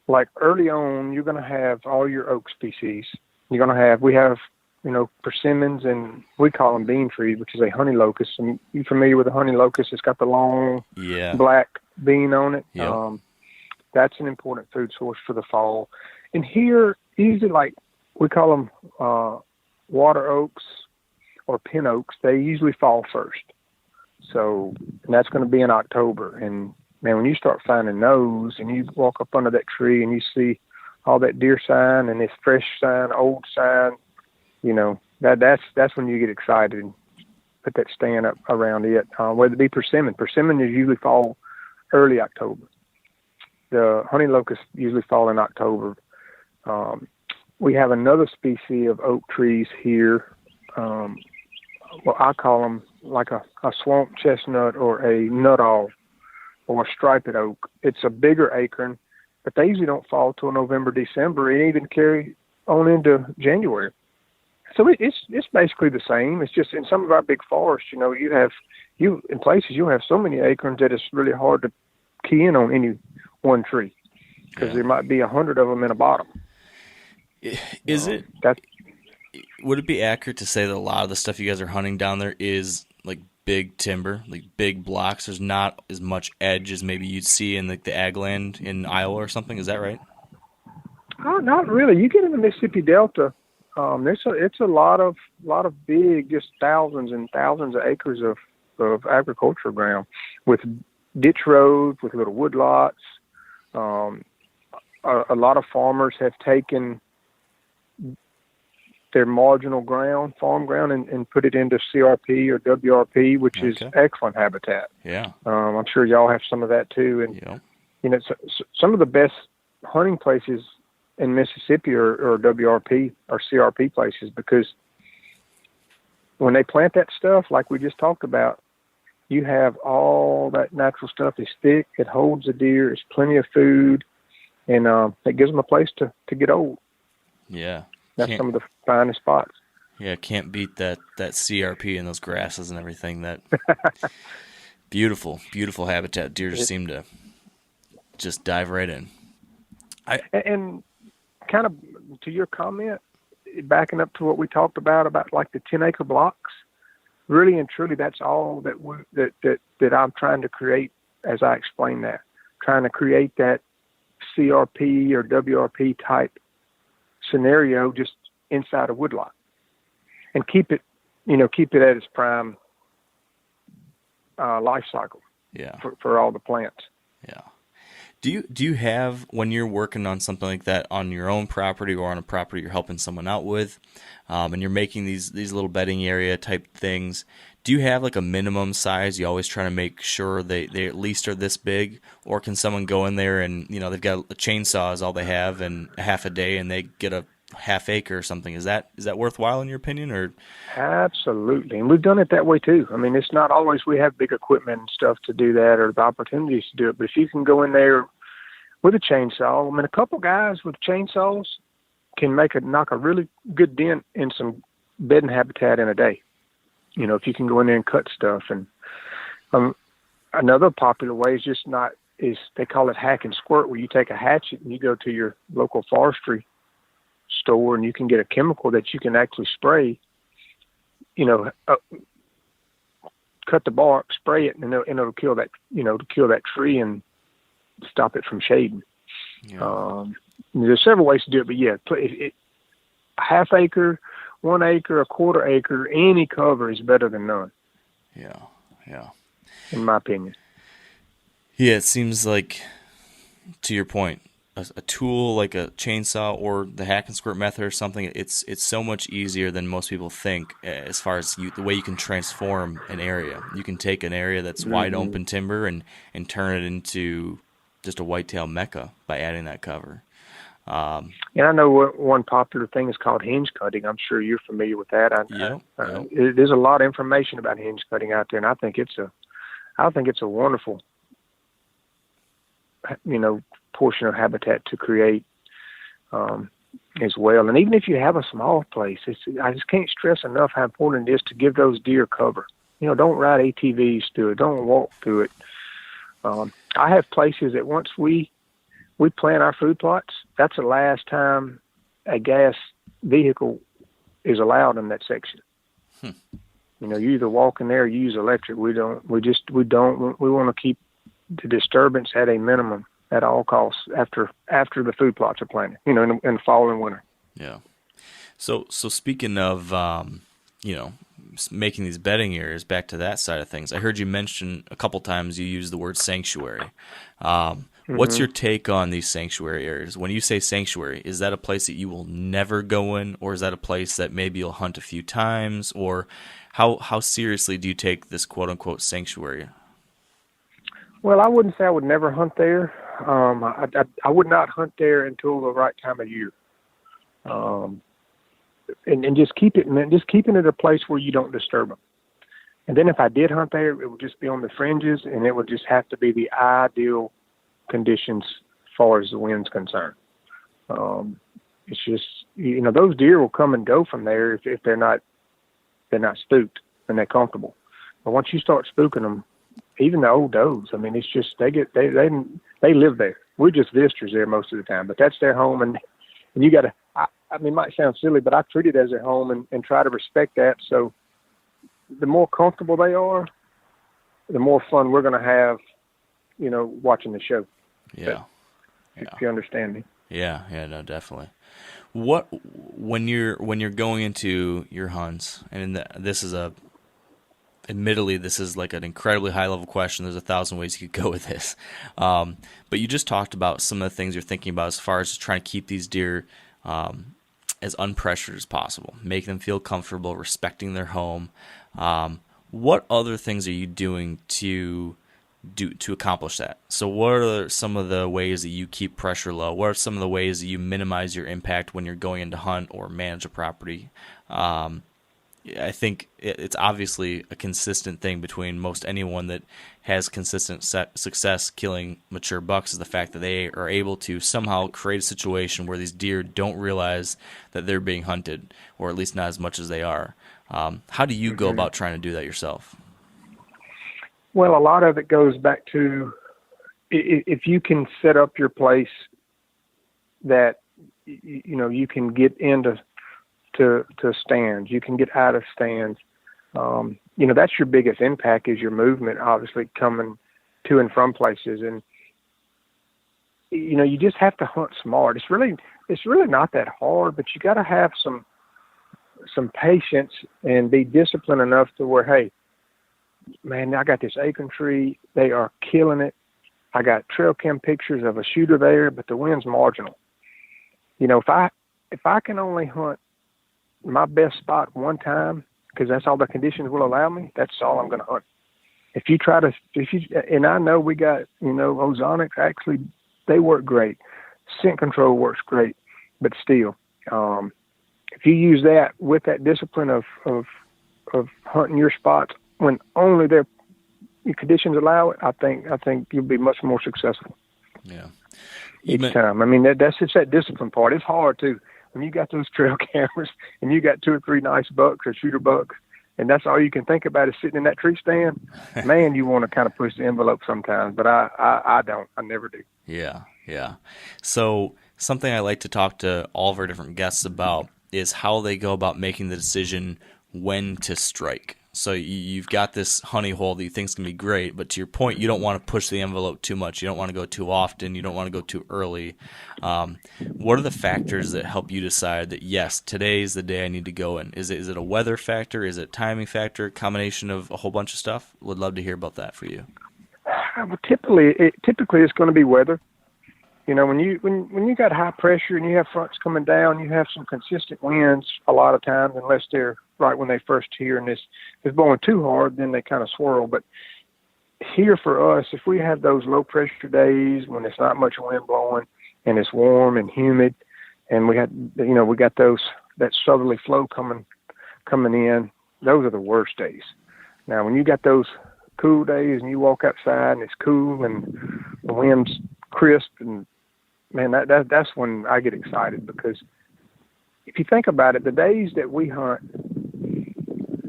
Speaker 4: like early on, you're going to have all your oak species. We have, persimmons, and we call them bean trees, which is a honey locust. And you familiar with a honey locust? It's got the long black bean on it.
Speaker 3: Yep.
Speaker 4: That's an important food source for the fall. And here, usually, like we call them water oaks or pin oaks, they usually fall first. So, and that's going to be in October. And man, when you start finding those, and you walk up under that tree and you see all that deer sign and this fresh sign, old sign, that's when you get excited and put that stand up around it. Whether it be persimmon is usually fall early October. The honey locust usually fall in October. We have another species of oak trees here. I call them like a swamp chestnut or a nuttall. or a striped oak. It's a bigger acorn, but they usually don't fall till November, December, and even carry on into January. So it's basically the same. It's just in some of our big forests, you in places you'll have so many acorns that it's really hard to key in on any one tree because there might be 100 of them in a bottom.
Speaker 3: Would it be accurate to say that a lot of the stuff you guys are hunting down there is like big timber, like big blocks? There's not as much edge as maybe you'd see in like the ag land in Iowa or something. Is that right?
Speaker 4: Not really. You get in the Mississippi Delta, it's a lot of big, just thousands and thousands of acres of agricultural ground with ditch roads, with little wood lots. A lot of farmers have taken their marginal ground, farm ground, and put it into CRP or WRP, which is excellent habitat.
Speaker 3: Yeah.
Speaker 4: I'm sure y'all have some of that too. And, some of the best hunting places in Mississippi are WRP or CRP places, because when they plant that stuff, like we just talked about, you have all that natural stuff. It's thick, it holds the deer, there's plenty of food, and it gives them a place to get old.
Speaker 3: Yeah.
Speaker 4: That's some of the finest spots.
Speaker 3: Yeah, can't beat that CRP and those grasses and everything. That beautiful, beautiful habitat. Deer just seem to just dive right in.
Speaker 4: And kind of to your comment, backing up to what we talked about like the 10-acre blocks, really and truly, that's all that I'm trying to create as I explain that. Trying to create that CRP or WRP type scenario just inside a woodlot, and keep it at its prime life cycle.
Speaker 3: Yeah.
Speaker 4: For all the plants.
Speaker 3: Yeah. Do you have, when you're working on something like that on your own property or on a property you're helping someone out with, and you're making these little bedding area type things, do you have like a minimum size? You always try to make sure they at least are this big, or can someone go in there and they've got a chainsaw is all they have and a half a day and they get a half acre or something? Is that worthwhile in your opinion? Or
Speaker 4: absolutely, and we've done it that way too. I mean, it's not always we have big equipment and stuff to do that or the opportunities to do it, but if you can go in there with a chainsaw, I mean, a couple guys with chainsaws can knock a really good dent in some bedding habitat in a day. If you can go in there and cut stuff. And another popular way is they call it hack and squirt, where you take a hatchet and you go to your local forestry store and you can get a chemical that you can actually spray, cut the bark, spray it, and it'll kill that, to kill that tree and stop it from shading. Yeah. There's several ways to do it, but yeah, a half acre, 1 acre, a quarter acre, any cover is better than none.
Speaker 3: Yeah. Yeah.
Speaker 4: In my opinion.
Speaker 3: Yeah, it seems like, to your point, a tool like a chainsaw or the hack and squirt method or something, it's so much easier than most people think as far as the way you can transform an area. You can take an area that's wide open timber and turn it into just a whitetail mecca by adding that cover.
Speaker 4: And I know one popular thing is called hinge cutting. I'm sure you're familiar with that. There's a lot of information about hinge cutting out there, and I think it's a wonderful, portion of habitat to create as well. And even if you have a small place, I just can't stress enough how important it is to give those deer cover. Don't ride ATVs through it. Don't walk through it. I have places that once we plant our food plots, that's the last time a gas vehicle is allowed in that section. You either walk in there or you use electric. We want to keep the disturbance at a minimum at all costs after the food plots are planted, in the fall and winter.
Speaker 3: Yeah. So speaking of, making these bedding areas, back to that side of things, I heard you mention a couple times you use the word sanctuary. What's your take on these sanctuary areas? When you say sanctuary, is that a place that you will never go in, or is that a place that maybe you'll hunt a few times, or how seriously do you take this quote-unquote sanctuary?
Speaker 4: Well, I wouldn't say I would never hunt there. I would not hunt there until the right time of year. And just keeping it a place where you don't disturb them. And then if I did hunt there, it would just be on the fringes, and it would just have to be the ideal conditions as far as the wind's concerned. It's just, those deer will come and go from there if they're not spooked and they're comfortable. But once you start spooking them, even the old does, I mean, it's just they live there. We're just visitors there most of the time, but that's their home, and you got to. I mean, it might sound silly, but I treat it as their home and try to respect that. So the more comfortable they are, the more fun we're going to have, watching the show.
Speaker 3: Yeah.
Speaker 4: If you understand me.
Speaker 3: Yeah, no, definitely. What when you're going into your hunts, and admittedly, this is like an incredibly high level question. There's 1,000 ways you could go with this, but you just talked about some of the things you're thinking about as far as trying to keep these deer as unpressured as possible, make them feel comfortable, respecting their home. What other things are you doing to accomplish that? So what are some of the ways that you keep pressure low? What are some of the ways that you minimize your impact when you're going in to hunt or manage a property? I think it's obviously a consistent thing between most anyone that has consistent success killing mature bucks is the fact that they are able to somehow create a situation where these deer don't realize that they're being hunted, or at least not as much as they are. How do you go about trying to do that yourself?
Speaker 4: Well, a lot of it goes back to if you can set up your place that you can get into stands, you can get out of stands. That's your biggest impact is your movement, obviously coming to and from places, and you just have to hunt smart. It's really not that hard, but you got to have some patience and be disciplined enough to where, hey, man, I got this acorn tree. They are killing it. I got trail cam pictures of a shooter there, but the wind's marginal. If I can only hunt my best spot one time, because that's all the conditions will allow me, that's all I'm going to hunt. And I know we got, ozonics, actually, they work great. Scent control works great, but still, if you use that with that discipline of hunting your spots when only their conditions allow it, I think you'll be much more successful.
Speaker 3: Yeah.
Speaker 4: Each time. I mean, that's just that discipline part. It's hard too. When you got those trail cameras and you got 2 or 3 nice bucks or shooter bucks, and that's all you can think about is sitting in that tree stand, man, you want to kind of push the envelope sometimes, but I don't. I never do.
Speaker 3: Yeah. So something I like to talk to all of our different guests about is how they go about making the decision when to strike. So you've got this honey hole that you think is going to be great, but to your point, you don't want to push the envelope too much. You don't want to go too often. You don't want to go too early. What are the factors that help you decide that, yes, today is the day I need to go in? Is it a weather factor? Is it a timing factor? Combination of a whole bunch of stuff? Would love to hear about that for you.
Speaker 4: Well, typically it's going to be weather. When you got high pressure and you have fronts coming down, you have some consistent winds a lot of times, unless they're right when they first hear, and it's blowing too hard, then they kind of swirl. But here for us, if we have those low pressure days when it's not much wind blowing and it's warm and humid, and we got that southerly flow coming in, those are the worst days. Now, when you got those cool days and you walk outside and it's cool and the wind's crisp, and man, that's when I get excited, because if you think about it, the days that we hunt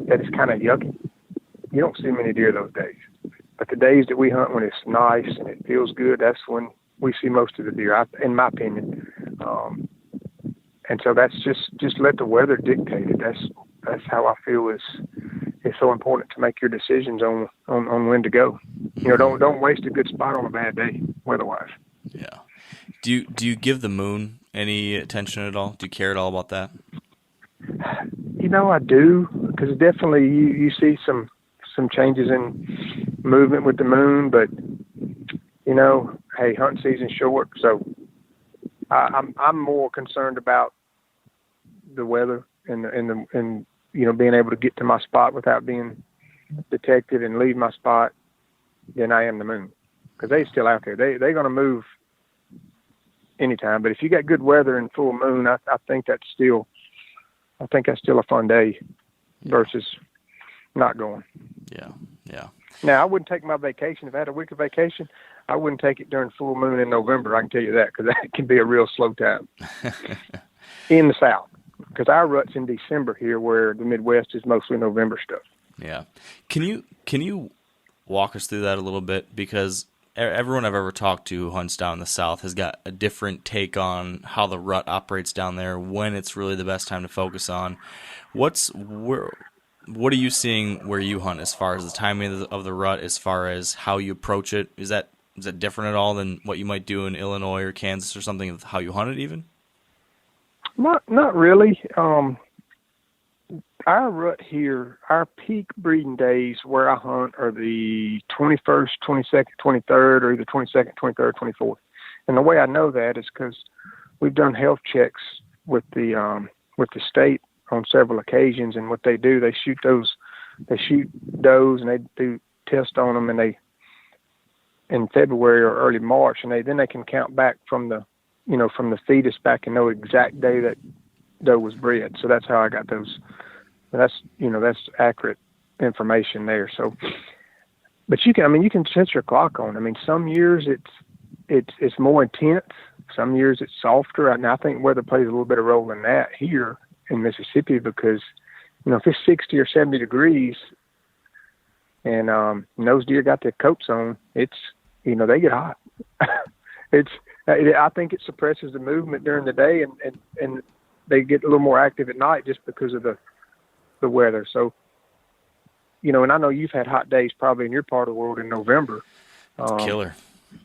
Speaker 4: that is kind of yucky, you don't see many deer those days. But the days that we hunt when it's nice and it feels good, that's when we see most of the deer, in my opinion. And so that's just let the weather dictate it. That's how I feel it's so important to make your decisions on when to go. Don't waste a good spot on a bad day weather-wise.
Speaker 3: Yeah. Do you give the moon any attention at all? Do you care at all about that?
Speaker 4: I do, because definitely you see some changes in movement with the moon, but hey, hunting season's short, so I'm more concerned about the weather and being able to get to my spot without being detected and leave my spot than I am the moon, because they're still out there. They're going to move anytime, but if you got good weather and full moon, I think that's still a fun day versus not going.
Speaker 3: Yeah.
Speaker 4: Now, I wouldn't take my vacation. If I had a week of vacation, I wouldn't take it during full moon in November. I can tell you that, because that can be a real slow time in the South. Because our rut's in December here, where the Midwest is mostly November stuff.
Speaker 3: Yeah. Can you walk us through that a little bit? Because everyone I've ever talked to who hunts down in the South has got a different take on how the rut operates down there, when it's really the best time to focus on. What are you seeing where you hunt as far as the timing of the rut, as far as how you approach it? Is that different at all than what you might do in Illinois or Kansas or something, how you hunt it even?
Speaker 4: Not really. Our rut here, our peak breeding days where I hunt are the 21st, 22nd, 23rd, or either 22nd, 23rd, 24th. And the way I know that is because we've done health checks with the state on several occasions, and what they do, they shoot does, and they do tests on them, and they in February or early March, and then they can count back from the fetus back and know exact day that doe was bred. So that's how I got those. That's accurate information there. So, but you can set your clock on. I mean, some years it's more intense. Some years it's softer. And I think weather plays a little bit of role in that here in Mississippi, because if it's 60 or 70 degrees and those deer got their coats on, it's they get hot. I think it suppresses the movement during the day, and they get a little more active at night just because of the weather. So, and I know you've had hot days probably in your part of the world in November.
Speaker 3: It's killer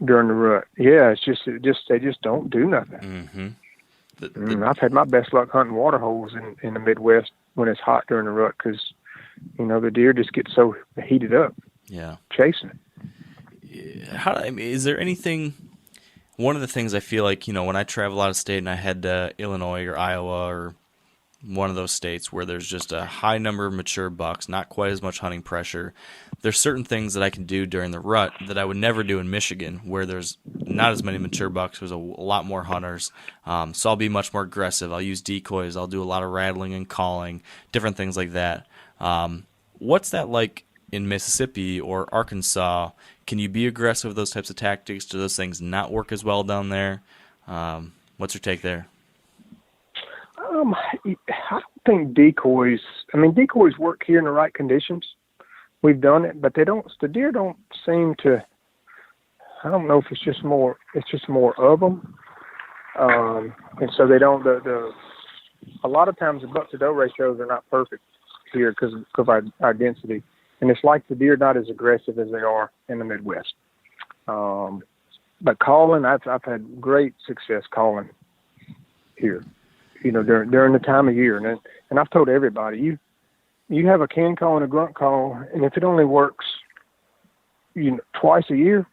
Speaker 4: during the rut. Yeah, they just don't do nothing.
Speaker 3: Mm-hmm.
Speaker 4: I've had my best luck hunting water holes in the Midwest when it's hot during the rut, because the deer just get so heated up.
Speaker 3: Yeah,
Speaker 4: chasing it.
Speaker 3: Is there anything? One of the things I feel like, when I travel out of state and I head to Illinois or Iowa or one of those states where there's just a high number of mature bucks, not quite as much hunting pressure, there's certain things that I can do during the rut that I would never do in Michigan, where there's not as many mature bucks, there's a lot more hunters. So I'll be much more aggressive. I'll use decoys. I'll do a lot of rattling and calling, different things like that. What's that like in Mississippi or Arkansas? Can you be aggressive with those types of tactics? Do those things not work as well down there? What's your take there?
Speaker 4: I don't think decoys work here in the right conditions. We've done it, but the deer don't seem to, I don't know if it's just more of them. And so they don't, a lot of times the buck to doe ratios are not perfect here because of our density. And it's like the deer are not as aggressive as they are in the Midwest. But calling, I've had great success calling here, during the time of year. And I've told everybody, you have a can call and a grunt call, and if it only works, twice a year,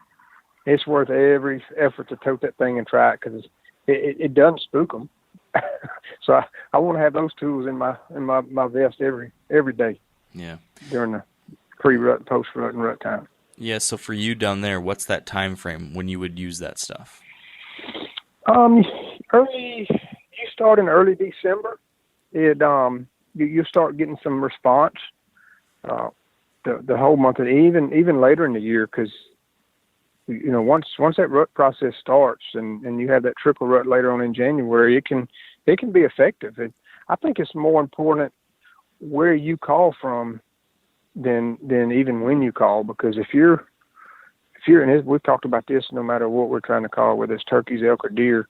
Speaker 4: it's worth every effort to tote that thing and try it, because it doesn't spook them. So I want to have those tools in my vest every day.
Speaker 3: Yeah. During the
Speaker 4: pre-rut, post-rut, and rut time.
Speaker 3: Yeah, so for you down there, what's that time frame when you would use that stuff? You start in early December. You start getting some response the whole month, and even later in the year, because once that rut process starts and you have that trickle rut later on in January, it can be effective. I think it's more important where you call from than even when you call, because if you're and we've talked about this, no matter what we're trying to call, whether it's turkeys, elk, or deer,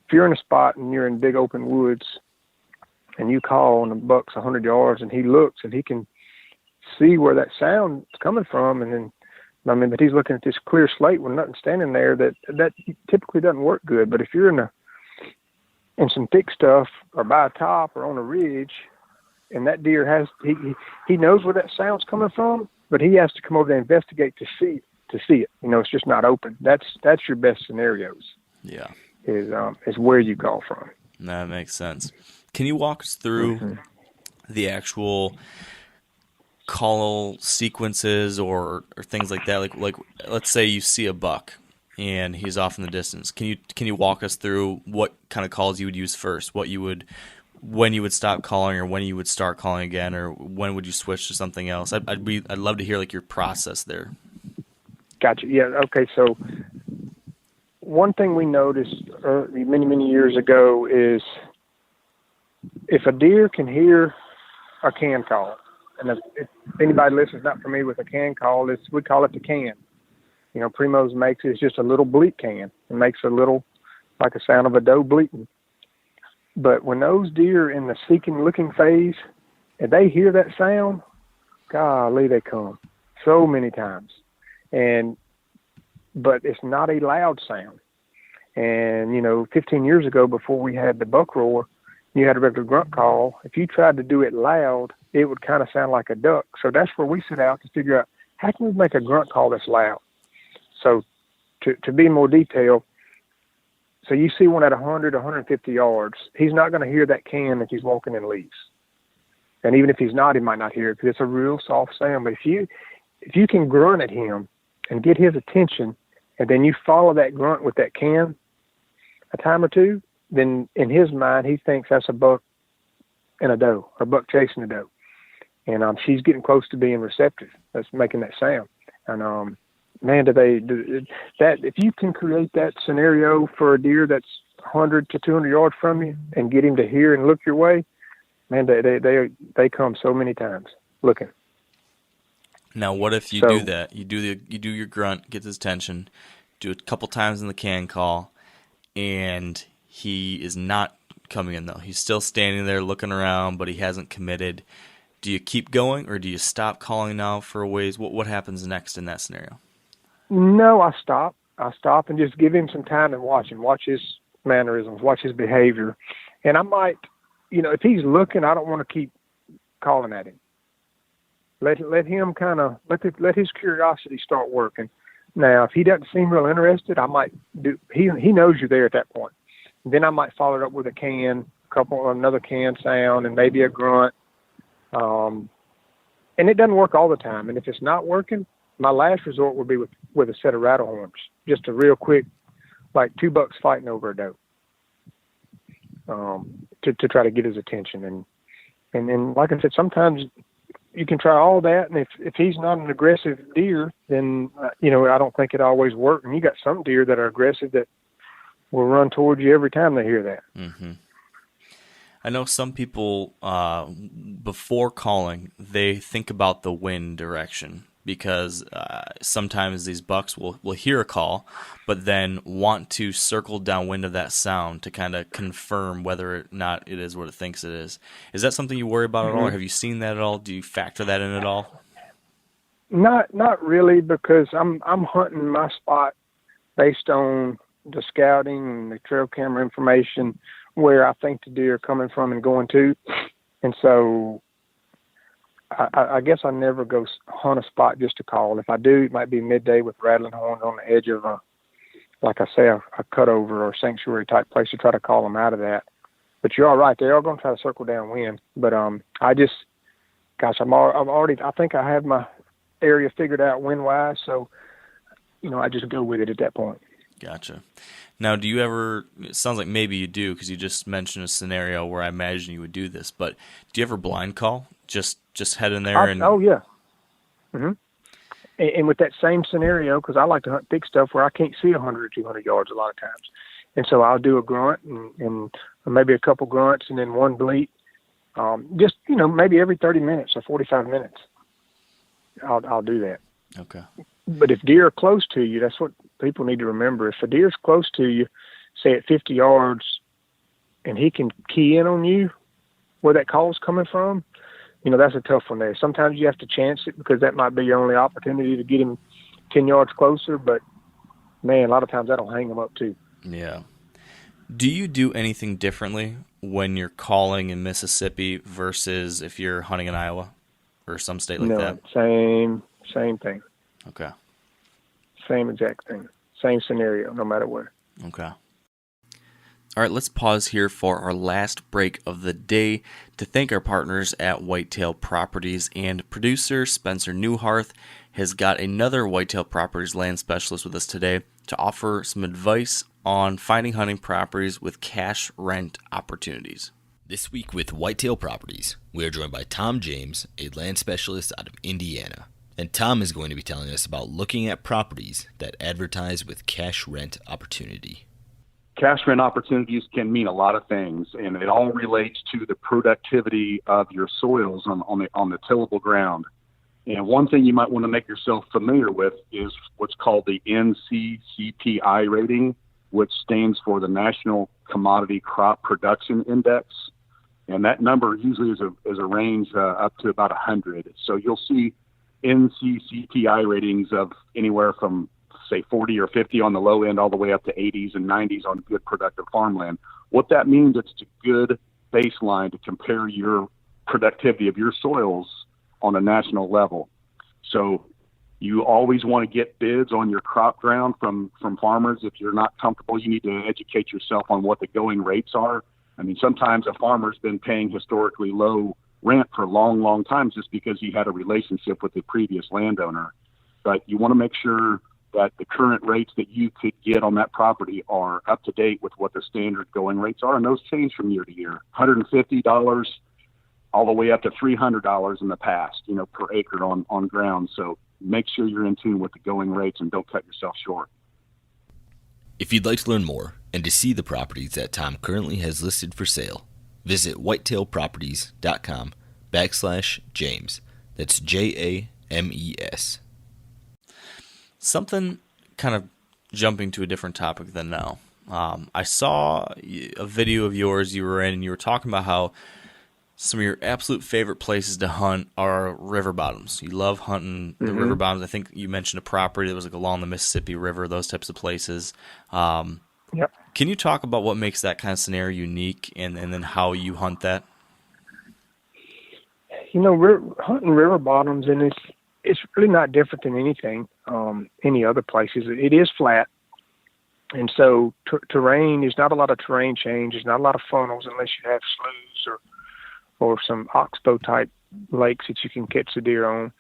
Speaker 3: if you're in a spot and you're in big open woods and you call and the buck's 100 yards and he looks and he can see where that sound's coming from, and then but he's looking at this clear slate with nothing standing there, that typically doesn't work good. But if you're in some thick stuff or by a top or on a ridge, and that deer he knows where that sound's coming from, but he has to come over there and investigate to see it. It's just not open. That's your best scenarios. Yeah.
Speaker 4: Is where you call from.
Speaker 3: That makes sense. Can you walk us through the actual call sequences or things like that? Like let's say you see a buck and he's off in the distance. Can you walk us through what kind of calls you would use first? What you would when you would stop calling or when you would start calling again, or when would you switch to something else? I'd love to hear like your process there.
Speaker 4: Gotcha. Yeah. Okay. So one thing we noticed many years ago is if a deer can hear a can call, and if anybody listens not familiar with a can call, we call it the can. You know, Primos makes it, it's just a little bleat can. It makes a little, like a sound of a doe bleating. But when those deer in the seeking, looking phase, and they hear that sound, golly, they come so many times. But it's not a loud sound. And, 15 years ago, before we had the buck roar, you had a regular grunt call. If you tried to do it loud, it would kind of sound like a duck. So that's where we set out to figure out, how can we make a grunt call that's loud? So to be more detailed, so you see one at 100, 150 yards, he's not going to hear that can if he's walking in leaves. And even if he's not, he might not hear it because it's a real soft sound. But if you can grunt at him and get his attention, and then you follow that grunt with that can a time or two, then in his mind, he thinks that's a buck and a doe, or a buck chasing a doe. And she's getting close to being receptive. That's making that sound. And man, if you can create that scenario for a deer that's 100 to 200 yards from you and get him to hear and look your way, man, they come so many times looking.
Speaker 3: Now, what if you do that? You do your grunt, get his attention, do it a couple times in the can call, and he is not coming in though. He's still standing there looking around, but he hasn't committed. Do you keep going, or do you stop calling now for a ways? What happens next in that scenario?
Speaker 4: No, I stop. And just give him some time and watch him. Watch his mannerisms. Watch his behavior. And I might, if he's looking, I don't want to keep calling at him. Let him kind of let his curiosity start working. Now, if he doesn't seem real interested, I might do. He knows you're there at that point. And then I might follow it up with a can, another can sound, and maybe a grunt. And it doesn't work all the time. And if it's not working, my last resort would be with a set of rattle horns, just a real quick, like two bucks fighting over a doe, to try to get his attention. And like I said, sometimes you can try all that, and if he's not an aggressive deer, then I don't think it always works. And you got some deer that are aggressive that will run towards you every time they hear that.
Speaker 3: Mm-hmm. I know some people before calling, they think about the wind direction, because sometimes these bucks will hear a call, but then want to circle downwind of that sound to kind of confirm whether or not it is what it thinks it is. Is that something you worry about at all, or have you seen that at all? Do you factor that in at all?
Speaker 4: Not really, because I'm hunting my spot based on the scouting and the trail camera information where I think the deer are coming from and going to. And so I guess I never go hunt a spot just to call. If I do, it might be midday with rattling horns on the edge of a cutover or sanctuary type place to try to call them out of that. But you're all right. They are going to try to circle downwind. But I think I have my area figured out wind-wise. So, I just go with it at that point.
Speaker 3: Gotcha. Now, do you ever, it sounds like maybe you do, because you just mentioned a scenario where I imagine you would do this, but do you ever blind call? Just head in there and...
Speaker 4: Oh, yeah. Mm-hmm. And with that same scenario, because I like to hunt big stuff where I can't see 100 or 200 yards a lot of times. And so I'll do a grunt and maybe a couple grunts and then one bleat. Just, maybe every 30 minutes or 45 minutes. I'll do that.
Speaker 3: Okay.
Speaker 4: But if deer are close to you, that's what people need to remember. If a deer's close to you, say at 50 yards, and he can key in on you where that call's coming from, that's a tough one there. Sometimes you have to chance it because that might be your only opportunity to get him 10 yards closer. But, man, a lot of times that'll hang him up too.
Speaker 3: Yeah. Do you do anything differently when you're calling in Mississippi versus if you're hunting in Iowa or some state like that?
Speaker 4: No, same thing.
Speaker 3: Okay.
Speaker 4: Same exact thing. Same scenario, no matter where.
Speaker 3: Okay. All right, let's pause here for our last break of the day to thank our partners at Whitetail Properties. And producer Spencer Newharth has got another Whitetail Properties land specialist with us today to offer some advice on finding hunting properties with cash rent opportunities.
Speaker 5: This week with Whitetail Properties, we are joined by Tom James, a land specialist out of Indiana. And Tom is going to be telling us about looking at properties that advertise with cash rent opportunity.
Speaker 6: Cash rent opportunities can mean a lot of things, and it all relates to the productivity of your soils on the tillable ground. And one thing you might want to make yourself familiar with is what's called the NCCPI rating, which stands for the National Commodity Crop Production Index. And that number usually is a range up to about 100. So you'll see NCCPI ratings of anywhere from, say, 40 or 50 on the low end, all the way up to 80s and 90s on good productive farmland. What that means, it's a good baseline to compare your productivity of your soils on a national level. So you always want to get bids on your crop ground from farmers. If you're not comfortable, you need to educate yourself on what the going rates are. I mean, sometimes a farmer's been paying historically low rent for a long, long time just because he had a relationship with the previous landowner. But you want to make sure that the current rates that you could get on that property are up to date with what the standard going rates are. And those change from year to year, $150 all the way up to $300 in the past, per acre on ground. So make sure you're in tune with the going rates and don't cut yourself short.
Speaker 5: If you'd like to learn more and to see the properties that Tom currently has listed for sale, visit whitetailproperties.com/James. That's JAMES.
Speaker 3: Something kind of jumping to a different topic than now. I saw a video of yours you were in, and you were talking about how some of your absolute favorite places to hunt are river bottoms. You love hunting the river bottoms. I think you mentioned a property that was like along the Mississippi River, those types of places.
Speaker 4: Yep.
Speaker 3: Can you talk about what makes that kind of scenario unique, and then how you hunt that?
Speaker 4: Hunting river bottoms, and it's really not different than anything, any other places. It is flat, and so terrain, there's not a lot of terrain change. There's not a lot of funnels unless you have sloughs or some oxbow type lakes that you can catch the deer on.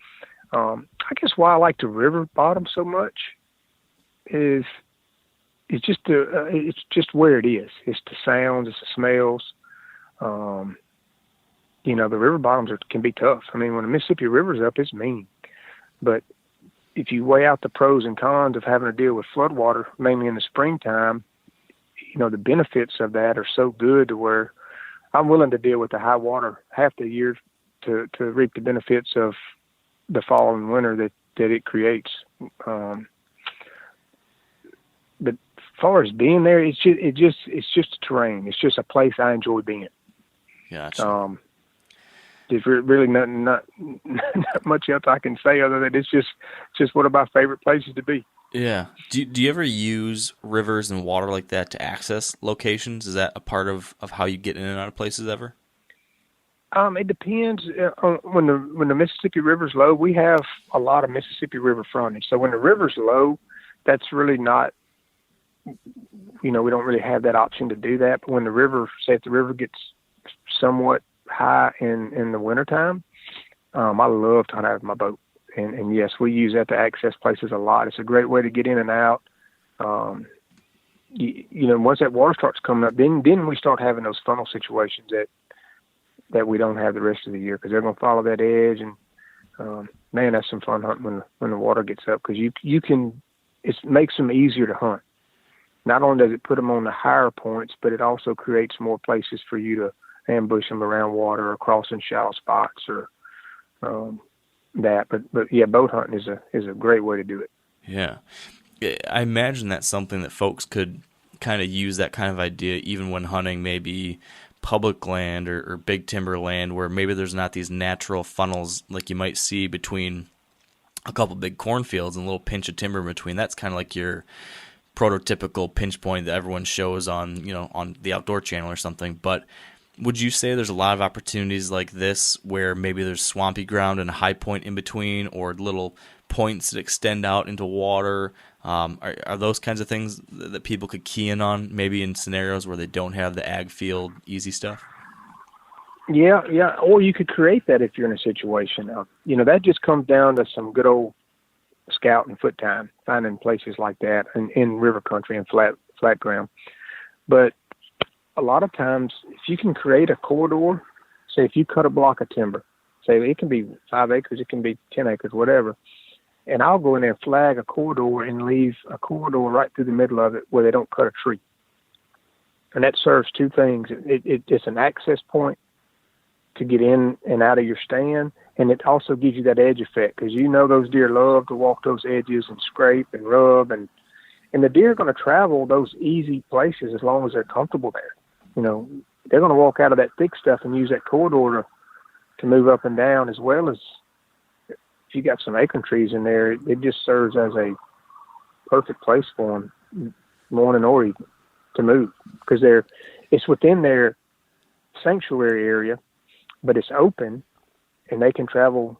Speaker 4: I guess why I like the river bottom so much is it's just where it is. It's the sounds, it's the smells. The river bottoms can be tough. I mean, when the Mississippi River's up, it's mean. But if you weigh out the pros and cons of having to deal with floodwater, mainly in the springtime, the benefits of that are so good to where I'm willing to deal with the high water half the year to reap the benefits of the fall and winter that it creates. But as far as being there, it's just terrain. It's just a place I enjoy being.
Speaker 3: Gotcha.
Speaker 4: There's really not much else I can say other than it's just one of my favorite places to be.
Speaker 3: Yeah. Do you ever use rivers and water like that to access locations? Is that a part of how you get in and out of places ever?
Speaker 4: It depends. On when the Mississippi River's low, we have a lot of Mississippi River frontage. So when the river's low, that's really not, we don't really have that option to do that. But when the river, say if the river gets somewhat high in the wintertime, I love to hunt out of my boat. And yes, we use that to access places a lot. It's a great way to get in and out. Once that water starts coming up, then we start having those funnel situations that we don't have the rest of the year because they're going to follow that edge. And man, that's some fun hunting when the water gets up because it makes them easier to hunt. Not only does it put them on the higher points, but it also creates more places for you to ambush them around water or crossing shallow spots or that. But yeah, boat hunting is a great way to do it.
Speaker 3: Yeah. I imagine that's something that folks could kind of use, that kind of idea, even when hunting maybe public land or big timber land where maybe there's not these natural funnels like you might see between a couple big cornfields and a little pinch of timber in between. That's kind of like your prototypical pinch point that everyone shows on the Outdoor Channel or something. But would you say there's a lot of opportunities like this where maybe there's swampy ground and a high point in between, or little points that extend out into water? Are those kinds of things that people could key in on, maybe in scenarios where they don't have the ag field easy stuff?
Speaker 4: Yeah. Or you could create that if you're in a situation. That just comes down to some good old scout and foot time, finding places like that in river country and flat ground. But a lot of times, if you can create a corridor, say if you cut a block of timber, say it can be 5 acres, it can be 10 acres, whatever, and I'll go in there and flag a corridor and leave a corridor right through the middle of it where they don't cut a tree. And that serves two things. It's an access point to get in and out of your stand, and it also gives you that edge effect, because you know those deer love to walk those edges and scrape and rub, and the deer are going to travel those easy places as long as they're comfortable there. You know, they're going to walk out of that thick stuff and use that corridor to move up and down, as well as if you got some acorn trees in there, it just serves as a perfect place for them, morning or evening, to move, because it's within their sanctuary area, but it's open, and they can travel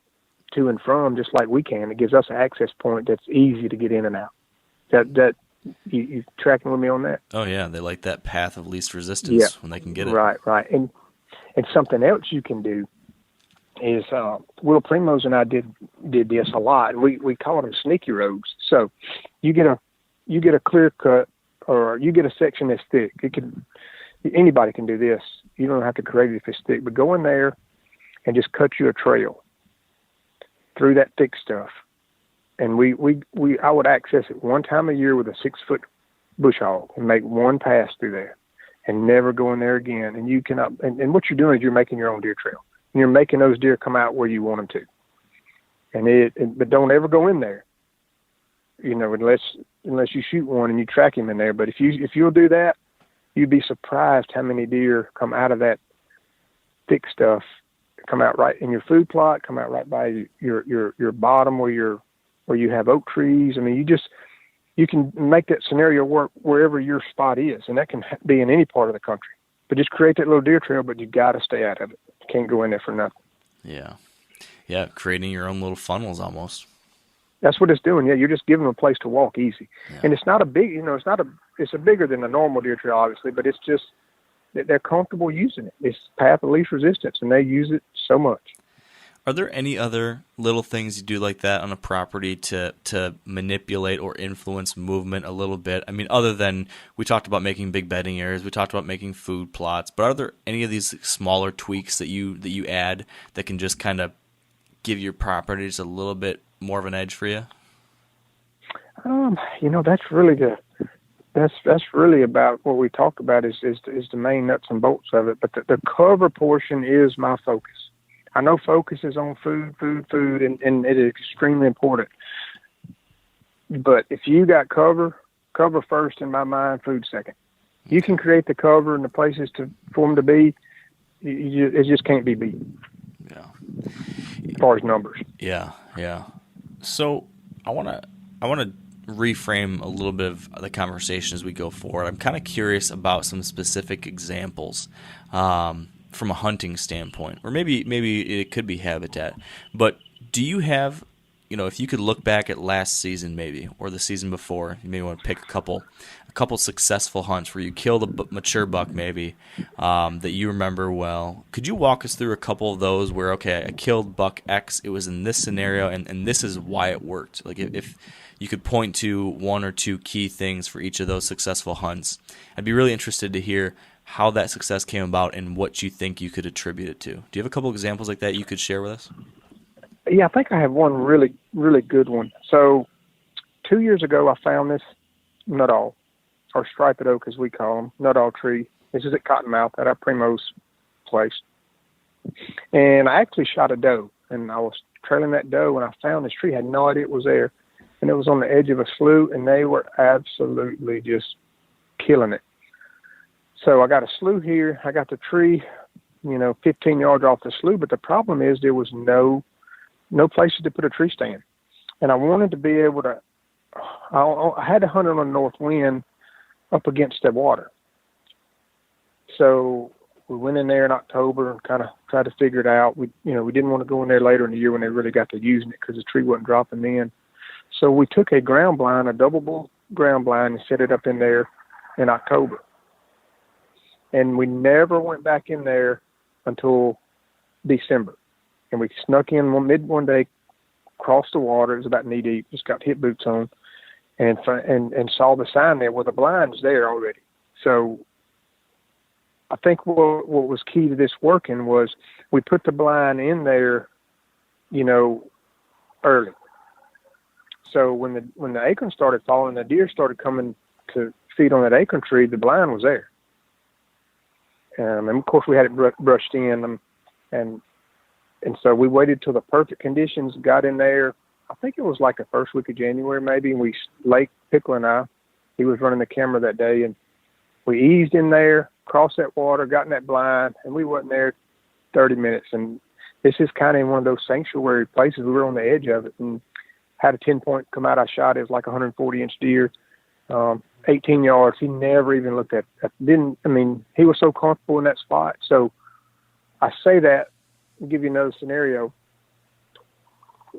Speaker 4: to and from just like we can. It gives us an access point that's easy to get in and out. That you tracking with me on that?
Speaker 3: Oh yeah, they like that path of least resistance when they can get it.
Speaker 4: Right. And something else you can do is Will Primos and I did this a lot. And we call them sneaky roads. So you get a clear cut, or you get a section that's thick. Anybody can do this. You don't have to create it if it's thick, but go in there and just cut you a trail through that thick stuff. And I would access it one time a year with a 6-foot bush hog and make one pass through there and never go in there again. And you cannot, and what you're doing is you're making your own deer trail. And you're making those deer come out where you want them to. But don't ever go in there, unless you shoot one and you track him in there. But if you'll do that, you'd be surprised how many deer come out of that thick stuff, come out right in your food plot, come out right by your bottom where you have oak trees. I mean, you can make that scenario work wherever your spot is, and that can be in any part of the country. But just create that little deer trail, but you got to stay out of it. You can't go in there for nothing.
Speaker 3: Yeah, creating your own little funnels almost.
Speaker 4: That's what it's doing. Yeah, you're just giving them a place to walk easy. Yeah. And it's not a big, it's a bigger than a normal deer trail, obviously, but it's just that they're comfortable using it. It's path of least resistance, and they use it so much.
Speaker 3: Are there any other little things you do like that on a property to manipulate or influence movement a little bit? I mean, other than we talked about making big bedding areas, we talked about making food plots, but are there any of these smaller tweaks that you add that can just kind of give your property just a little bit more of an edge for you?
Speaker 4: That's really about what we talked about is the main nuts and bolts of it. But the cover portion is my focus. I know focus is on food, and it is extremely important. But if you got cover first in my mind, food second. You can create the cover and the places for them to be. It just can't be beat.
Speaker 3: Yeah.
Speaker 4: As far as numbers.
Speaker 3: Yeah. So I want to reframe a little bit of the conversation as we go forward. I'm kind of curious about some specific examples. From a hunting standpoint, or maybe it could be habitat, but do you have, if you could look back at last season maybe, or the season before, you may want to pick a couple successful hunts where you killed a mature buck maybe, that you remember well. Could you walk us through a couple of those where, okay, I killed buck X, it was in this scenario, and this is why it worked? Like if you could point to one or two key things for each of those successful hunts, I'd be really interested to hear how that success came about and what you think you could attribute it to. Do you have a couple examples like that you could share with us?
Speaker 4: Yeah, I think I have one really, really good one. So 2 years ago, I found this nutall, or striped oak as we call them, nutall tree. This is at Cottonmouth at our Primos place. And I actually shot a doe, and I was trailing that doe, and I found this tree. I had no idea it was there. And it was on the edge of a slough, and they were absolutely just killing it. So I got a slough here. I got the tree, 15 yards off the slough. But the problem is there was no places to put a tree stand. And I wanted to be able to, I had to hunt on a north wind up against the water. So we went in there in October and kind of tried to figure it out. We didn't want to go in there later in the year when they really got to using it because the tree wasn't dropping in. So we took a ground blind, a double bull ground blind, and set it up in there in October. And we never went back in there until December. And we snuck in one day, crossed the water. It was about knee deep. Just got hip boots on, and saw the sign there. Well, the blind's there already. So I think what was key to this working was we put the blind in there, early. So when the acorn started falling, the deer started coming to feed on that acorn tree, the blind was there. And of course we had it brushed in, and so we waited till the perfect conditions, got in there. I think it was like the first week of January maybe, and Lake Pickle and I, he was running the camera that day, and we eased in there, crossed that water, got in that blind, and we wasn't there 30 minutes. And this is kind of in one of those sanctuary places. We were on the edge of it, and had a 10-point come out. I shot. It was like a 140-inch deer, 18 yards. He never even looked at. He was so comfortable in that spot. So I say that, I'll give you another scenario.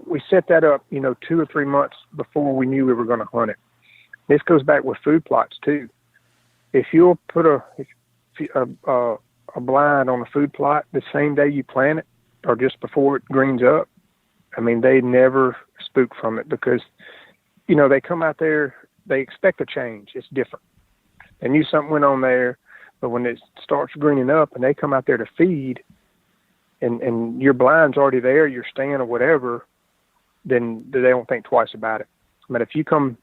Speaker 4: We set that up, 2 or 3 months before we knew we were going to hunt it. This goes back with food plots too. If you'll put a blind on a food plot the same day you plant it, or just before it greens up, they never spook from it, because, they come out there, they expect a change. It's different. They knew something went on there, but when it starts greening up and they come out there to feed, and your blind's already there, your stand or whatever, then they don't think twice about it. But if you come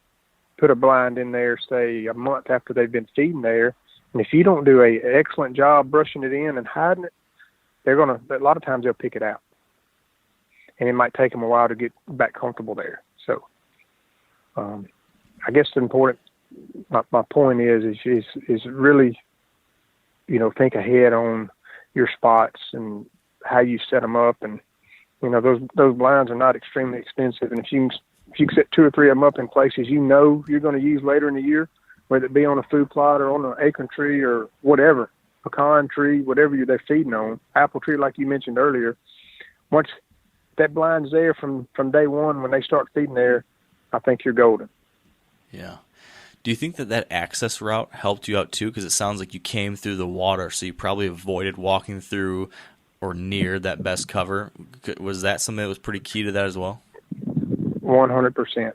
Speaker 4: put a blind in there, say a month after they've been feeding there, and if you don't do an excellent job brushing it in and hiding it, a lot of times they'll pick it out. And it might take them a while to get back comfortable there. So, I guess my point is really, think ahead on your spots and how you set them up. And, those blinds are not extremely expensive. And if you can set 2 or 3 of them up in places you're going to use later in the year, whether it be on a food plot or on an acorn tree or whatever, pecan tree, whatever they're feeding on, apple tree like you mentioned earlier, once that blind's there from day one, when they start feeding there, I think you're golden.
Speaker 3: Yeah. Do you think that access route helped you out too? Because it sounds like you came through the water, so you probably avoided walking through or near that best cover. Was that something that was pretty key to that as well?
Speaker 4: 100%.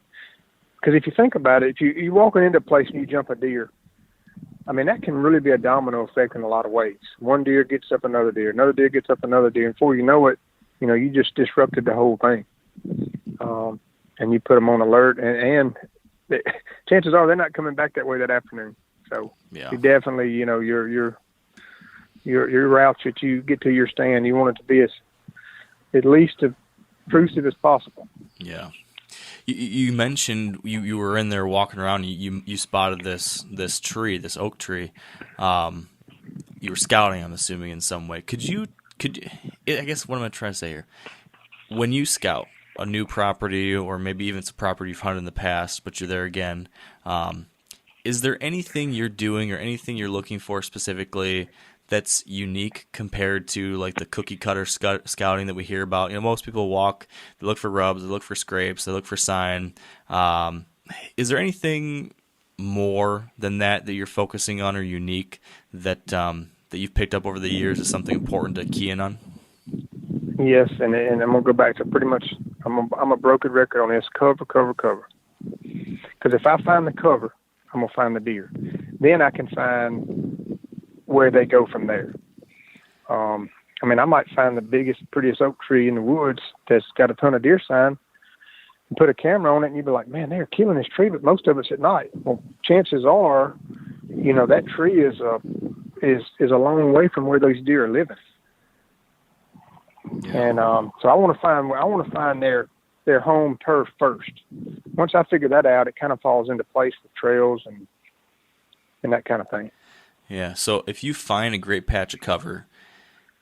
Speaker 4: Because if you think about it, if you're walking into a place and you jump a deer, that can really be a domino effect in a lot of ways. One deer gets up another deer gets up another deer, and before you know it, you just disrupted the whole thing. And you put them on alert, and chances are they're not coming back that way that afternoon. So you definitely, your routes that you get to your stand, you want it to be at least obtrusive as possible.
Speaker 3: Yeah. You mentioned you were in there walking around. You spotted this tree, this oak tree. You were scouting, I'm assuming, in some way. Could you? I guess what am I trying to say here? When you scout a new property, or maybe even it's a property you've hunted in the past, but you're there again, is there anything you're doing or anything you're looking for specifically that's unique compared to like the cookie cutter scouting that we hear about? Most people walk, they look for rubs, they look for scrapes, they look for sign. Is there anything more than that you're focusing on, or unique that you've picked up over the years as something important to key in on?
Speaker 4: Yes, and I'm gonna go back to pretty much. I'm a broken record on this. Cover. Because if I find the cover, I'm gonna find the deer. Then I can find where they go from there. I might find the biggest, prettiest oak tree in the woods that's got a ton of deer sign, and put a camera on it, and you'd be like, man, they're killing this tree, but most of it's at night. Well, chances are, that tree is a long way from where those deer are living. Yeah. And so I want to find their home turf first. Once I figure that out, it kind of falls into place with trails and that kind of thing.
Speaker 3: Yeah. So if you find a great patch of cover,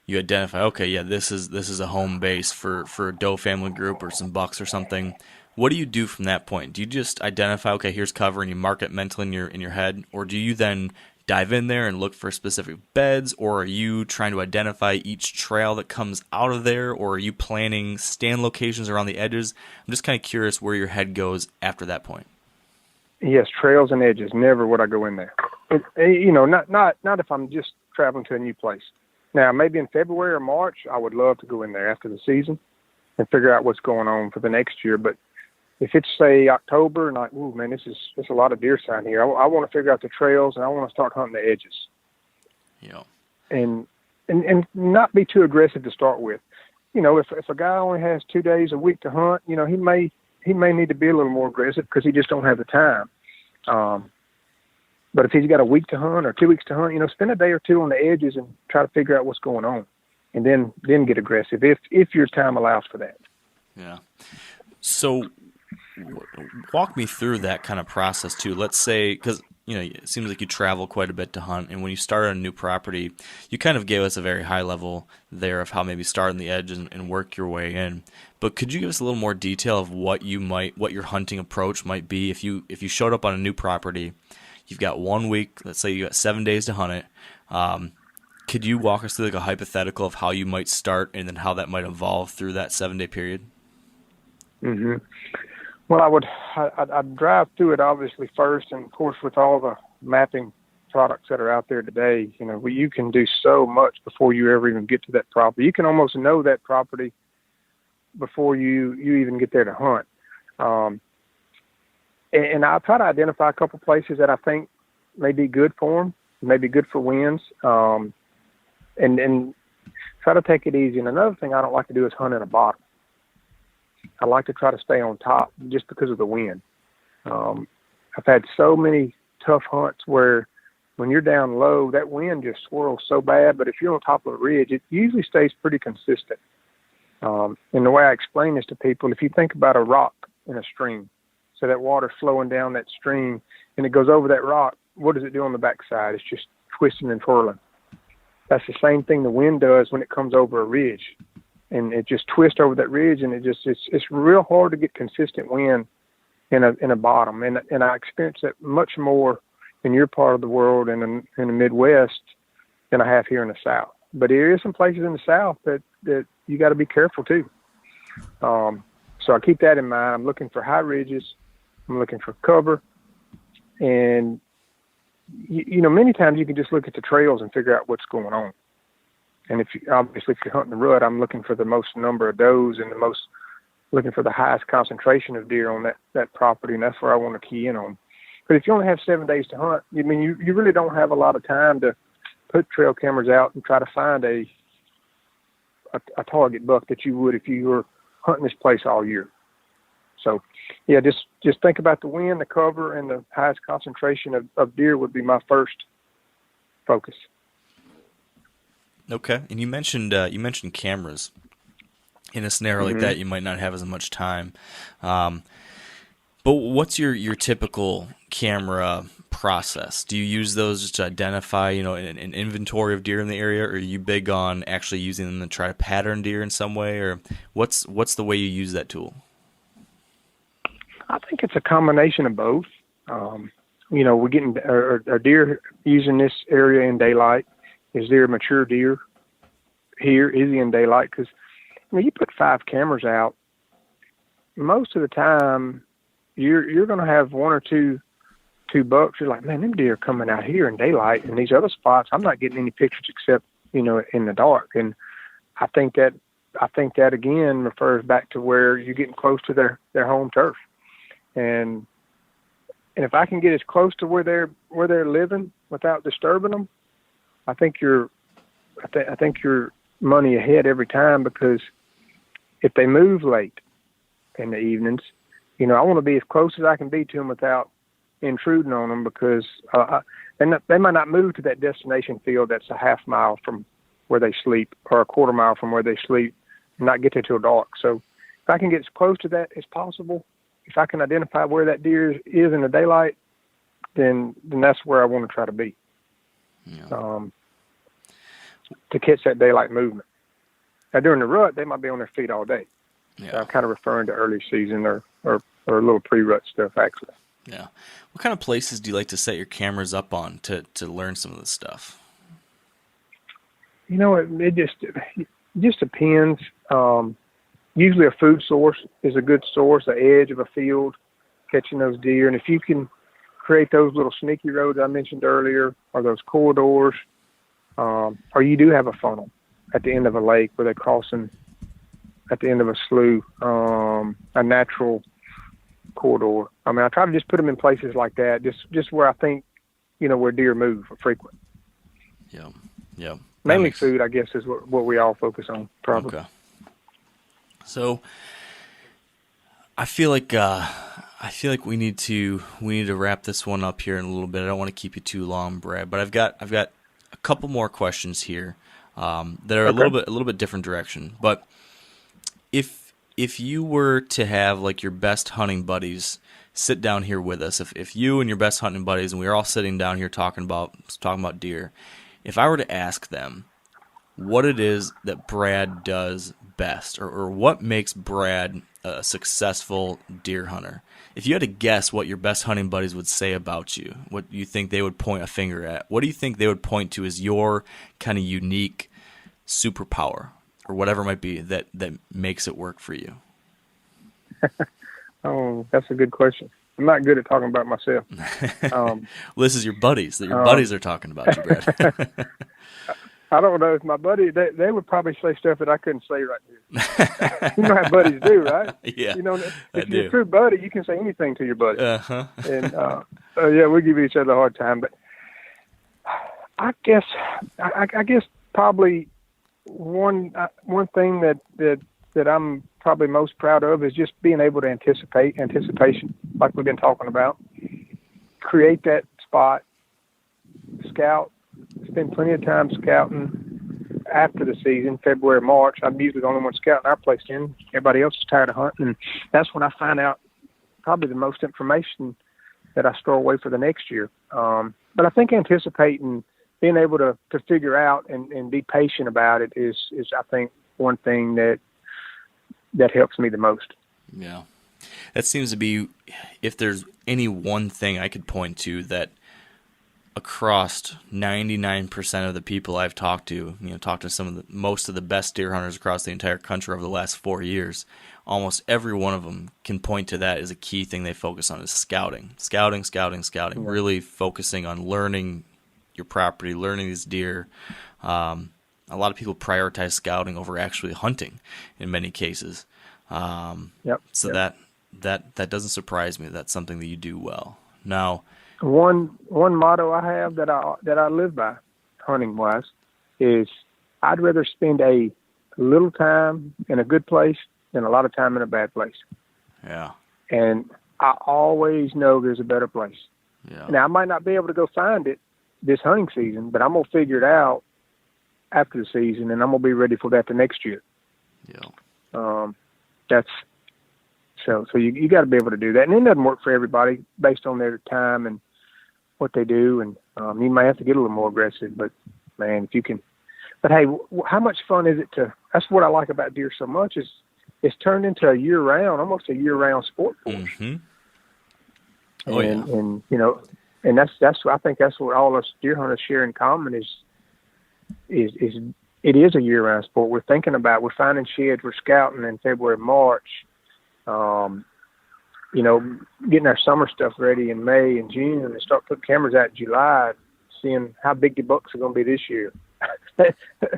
Speaker 3: you identify, okay, yeah, this is a home base for a doe family group or some bucks or something. What do you do from that point? Do you just identify, okay, here's cover, and you mark it mentally in your head, or do you then dive in there and look for specific beds, or are you trying to identify each trail that comes out of there, or are you planning stand locations around the edges? I'm just kind of curious where your head goes after that point.
Speaker 4: Yes, trails and edges. Never would I go in there. Not if I'm just traveling to a new place. Now, maybe in February or March, I would love to go in there after the season and figure out what's going on for the next year. But if it's, say, October, and ooh, man, there's a lot of deer sign here. I want to figure out the trails, and I want to start hunting the edges.
Speaker 3: Yeah.
Speaker 4: and not be too aggressive to start with. If a guy only has 2 days a week to hunt, he may need to be a little more aggressive because he just don't have the time. But if he's got a week to hunt or 2 weeks to hunt, spend a day or two on the edges and try to figure out what's going on, and then get aggressive if your time allows for that.
Speaker 3: Yeah. So walk me through that kind of process too. Let's say, because it seems like you travel quite a bit to hunt, and when you start on a new property, you kind of gave us a very high level there of how maybe start on the edge and work your way in. But could you give us a little more detail of what your hunting approach might be if you showed up on a new property, you've got 1 week, let's say you got 7 days to hunt it. Could you walk us through like a hypothetical of how you might start and then how that might evolve through that 7-day period?
Speaker 4: Mm-hmm. Well, I'd drive through it obviously first, and of course with all the mapping products that are out there today, you can do so much before you ever even get to that property. You can almost know that property before you even get there to hunt. And I'll try to identify a couple places that I think may be good for them, may be good for winds, and try to take it easy. And another thing I don't like to do is hunt in a bottom. I like to try to stay on top just because of the wind. I've had so many tough hunts where when you're down low, that wind just swirls so bad, but if you're on top of a ridge, it usually stays pretty consistent. And the way I explain this to people, if you think about a rock in a stream, so that water's flowing down that stream and it goes over that rock, what does it do on the backside? It's just twisting and twirling. That's the same thing the wind does when it comes over a ridge. And it just twists over that ridge, and it's real hard to get consistent wind in a bottom. And I experience that much more in your part of the world and in the Midwest than I have here in the South. But there is some places in the South that you got to be careful too. So I keep that in mind. I'm looking for high ridges. I'm looking for cover, and many times you can just look at the trails and figure out what's going on. And if you're hunting the rut, I'm looking for the most number of does and looking for the highest concentration of deer on that property, and that's where I want to key in on. But if you only have 7 days to hunt, you really don't have a lot of time to put trail cameras out and try to find a target buck that you would if you were hunting this place all year. So, yeah, just think about the wind, the cover, and the highest concentration of deer would be my first focus.
Speaker 3: Okay, and you mentioned cameras. In a scenario like that, you might not have as much time. But what's your typical camera process? Do you use those just to identify, an inventory of deer in the area, or are you big on actually using them to try to pattern deer in some way, or what's the way you use that tool?
Speaker 4: I think it's a combination of both. We're getting our deer using this area in daylight. Is there a mature deer here? Is he in daylight? Because you put 5 cameras out, most of the time you're going to have 1 or 2 bucks. You're like, man, them deer are coming out here in daylight, and these other spots I'm not getting any pictures except in the dark. And I think that again refers back to where you're getting close to their home turf, and if I can get as close to where they're living without disturbing them, I think you're money ahead every time, because if they move late in the evenings, I want to be as close as I can be to them without intruding on them, because they might not move to that destination field that's a half mile from where they sleep or a quarter mile from where they sleep and not get there till dark. So if I can get as close to that as possible, if I can identify where that deer is in the daylight, then that's where I want to try to be. Yeah. To catch that daylight movement. Now during the rut, they might be on their feet all day. Yeah. So I'm kind of referring to early season or a little pre-rut stuff, actually.
Speaker 3: Yeah. What kind of places do you like to set your cameras up on to learn some of this stuff?
Speaker 4: It just depends. Usually a food source is a good source, the edge of a field, catching those deer. And if you can create those little sneaky roads I mentioned earlier, or those corridors, or you do have a funnel at the end of a lake where they're crossing at the end of a slough, a natural corridor. I try to just put them in places like that, just where I think, where deer move frequent.
Speaker 3: Yeah. Yeah.
Speaker 4: Mainly food, I guess, is what we all focus on, probably.
Speaker 3: Okay. So I feel like we need to wrap this one up here in a little bit. I don't want to keep you too long, Brad, but I've got a couple more questions here that are a little bit different direction. But if you were to have like your best hunting buddies sit down here with us, if you and your best hunting buddies and we were all sitting down here talking about deer, if I were to ask them what it is that Brad does best, or what makes Brad a successful deer hunter, if you had to guess what your best hunting buddies would say about you, what you think they would point a finger at, what do you think they would point to as your kind of unique superpower, or whatever it might be that makes it work for you?
Speaker 4: Oh, that's a good question. I'm not good at talking about myself.
Speaker 3: Well, this is your buddies. That your buddies are talking about you, Brad.
Speaker 4: I don't know if my buddy, they would probably say stuff that I couldn't say right here. You know how buddies do, right?
Speaker 3: Yeah,
Speaker 4: you know, if you're a true buddy, you can say anything to your buddy.
Speaker 3: Uh-huh.
Speaker 4: And yeah, we give each other a hard time. But I guess probably one thing that I'm probably most proud of is just being able to anticipation, like we've been talking about. Create that spot, scout, spend plenty of time scouting after the season, February, March. I'm usually the only one scouting our place in. Everybody else is tired of hunting. And that's when I find out probably the most information that I store away for the next year. But I think anticipating, being able to figure out and be patient about it is I think one thing that helps me the most.
Speaker 3: Yeah. That seems to be, if there's any one thing I could point to that across 99% of the people I've talked to most of the best deer hunters across the entire country over the last 4 years, almost every one of them can point to that as a key thing they focus on is scouting, yeah. Really focusing on learning your property, learning these deer. A lot of people prioritize scouting over actually hunting in many cases. So that doesn't surprise me. That's something that you do well. Now,
Speaker 4: one motto I have that I live by, hunting wise, is I'd rather spend a little time in a good place than a lot of time in a bad place.
Speaker 3: Yeah.
Speaker 4: And I always know there's a better place.
Speaker 3: Yeah.
Speaker 4: Now I might not be able to go find it this hunting season, but I'm gonna figure it out after the season, and I'm gonna be ready for that the next year.
Speaker 3: Yeah.
Speaker 4: That's so you got to be able to do that, and it doesn't work for everybody based on their time and what they do, and you might have to get a little more aggressive. But man, if you can, but hey, how much fun is it to? That's what I like about deer so much is it's turned into almost a year-round sport for us.
Speaker 3: Mm-hmm. Oh,
Speaker 4: and you know, and that's I think that's what all us deer hunters share in common is it is a year-round sport. We're finding sheds, we're scouting in February, March, getting our summer stuff ready in May and June, and start putting cameras out in July, seeing how big the bucks are going to be this year.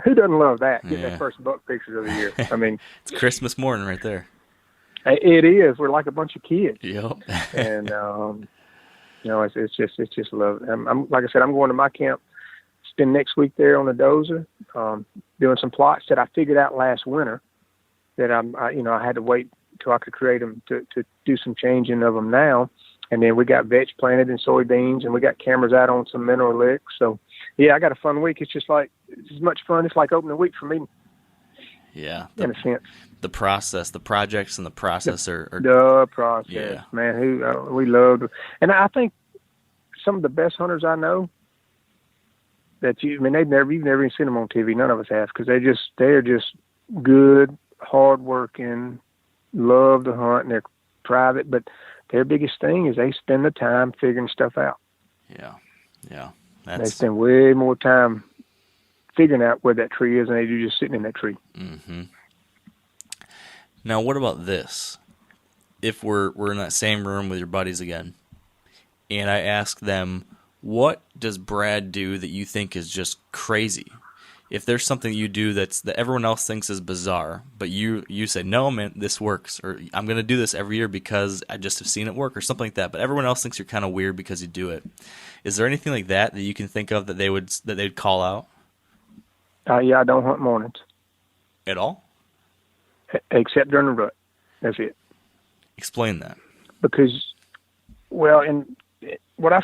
Speaker 4: Who doesn't love that? Getting their first buck pictures of the year. I mean,
Speaker 3: it's Christmas morning right there.
Speaker 4: It is. We're like a bunch of kids.
Speaker 3: Yep.
Speaker 4: And it's just love. I'm like I said, I'm going to my camp. Spend next week there on the dozer, doing some plots that I figured out last winter that I had to wait till I could create them to do some changing of them now. And then we got vetch planted in soybeans, and we got cameras out on some mineral licks. So yeah, I got a fun week. It's as much fun. It's like opening week for me.
Speaker 3: Yeah.
Speaker 4: In a sense.
Speaker 3: The process, the projects and the process are
Speaker 4: the process,
Speaker 3: yeah.
Speaker 4: Man, we loved. And I think some of the best hunters I know that you've never even seen them on TV. None of us have, because they're just good, hardworking, love to hunt, and they're private. But their biggest thing is they spend the time figuring stuff out.
Speaker 3: Yeah.
Speaker 4: They spend way more time figuring out where that tree is than they do just sitting in that tree.
Speaker 3: Mm-hmm. Now, what about this? If we're in that same room with your buddies again, and I ask them, what does Brad do that you think is just crazy? If there's something you do that everyone else thinks is bizarre, but you say, no, man, this works, or I'm going to do this every year because I just have seen it work, or something like that, but everyone else thinks you're kind of weird because you do it. Is there anything like that you can think of that they'd call out?
Speaker 4: Yeah, I don't hunt mornings.
Speaker 3: At all?
Speaker 4: Except during the rut. That's it.
Speaker 3: Explain that.
Speaker 4: Because, well, and what I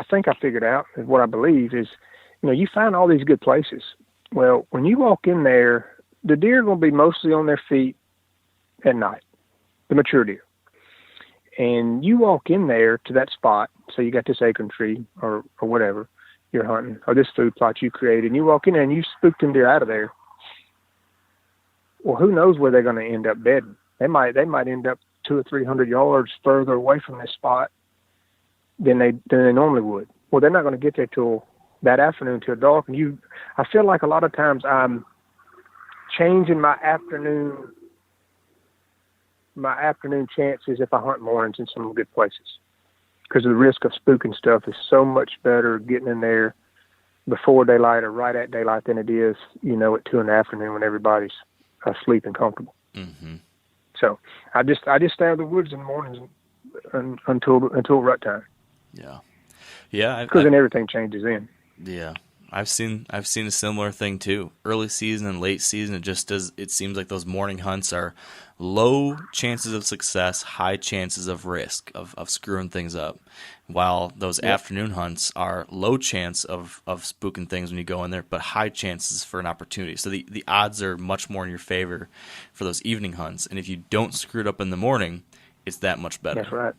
Speaker 4: think I figured out, is what I believe is, you find all these good places. Well, when you walk in there, the deer are going to be mostly on their feet at night, the mature deer. And you walk in there to that spot, so you got this acorn tree or whatever you're hunting, or this food plot you created, and you walk in there and you spook them deer out of there. Well, who knows where they're going to end up bedding? They might end up 200 or 300 yards further away from this spot than they normally would. Well, they're not going to get there till that afternoon, till dark. And I feel like a lot of times I'm changing my afternoon chances if I hunt mornings in some good places, because the risk of spooking stuff is so much better getting in there before daylight or right at daylight than it is, at 2 in the afternoon when everybody's asleep and comfortable.
Speaker 3: Mm-hmm.
Speaker 4: So I just stay out of the woods in the mornings until rut time.
Speaker 3: Yeah. Yeah.
Speaker 4: Because then everything changes in.
Speaker 3: Yeah. I've seen a similar thing too. Early season and late season, it seems like those morning hunts are low chances of success, high chances of risk of screwing things up, while those afternoon hunts are low chance of spooking things when you go in there, but high chances for an opportunity. So the odds are much more in your favor for those evening hunts, and if you don't screw it up in the morning, it's that much better.
Speaker 4: That's right.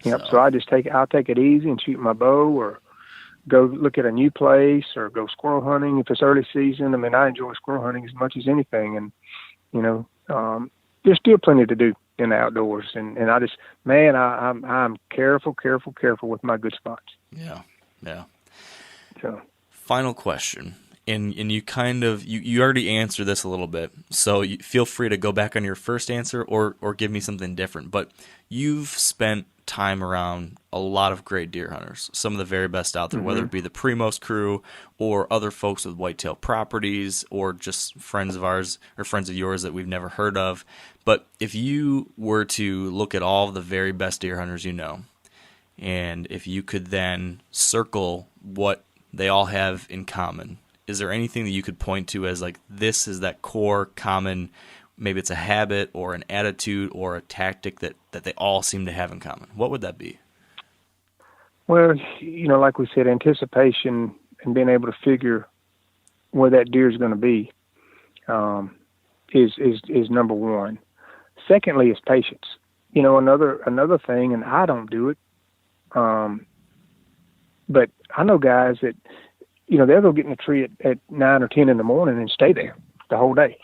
Speaker 4: Yep. So I'll take it easy and shoot my bow, or go look at a new place, or go squirrel hunting if it's early season. I mean, I enjoy squirrel hunting as much as anything, and there's still plenty to do in the outdoors. And I just, man, I'm careful with my good spots.
Speaker 3: Yeah, yeah.
Speaker 4: So,
Speaker 3: final question, and you kind of you already answered this a little bit, so you feel free to go back on your first answer or give me something different. But you've spent time around a lot of great deer hunters, some of the very best out there, whether it be the Primos crew or other folks with whitetail properties, or just friends of ours or friends of yours that we've never heard of. But if you were to look at all of the very best deer hunters and if you could then circle what they all have in common, is there anything that you could point to as like, this is that core common, maybe it's a habit or an attitude or a tactic that they all seem to have in common? What would that be?
Speaker 4: Well, like we said, anticipation and being able to figure where that deer is going to be is number one. Secondly is patience. Another thing, and I don't do it, but I know guys that, they'll go get in a tree at 9 or 10 in the morning and stay there the whole day.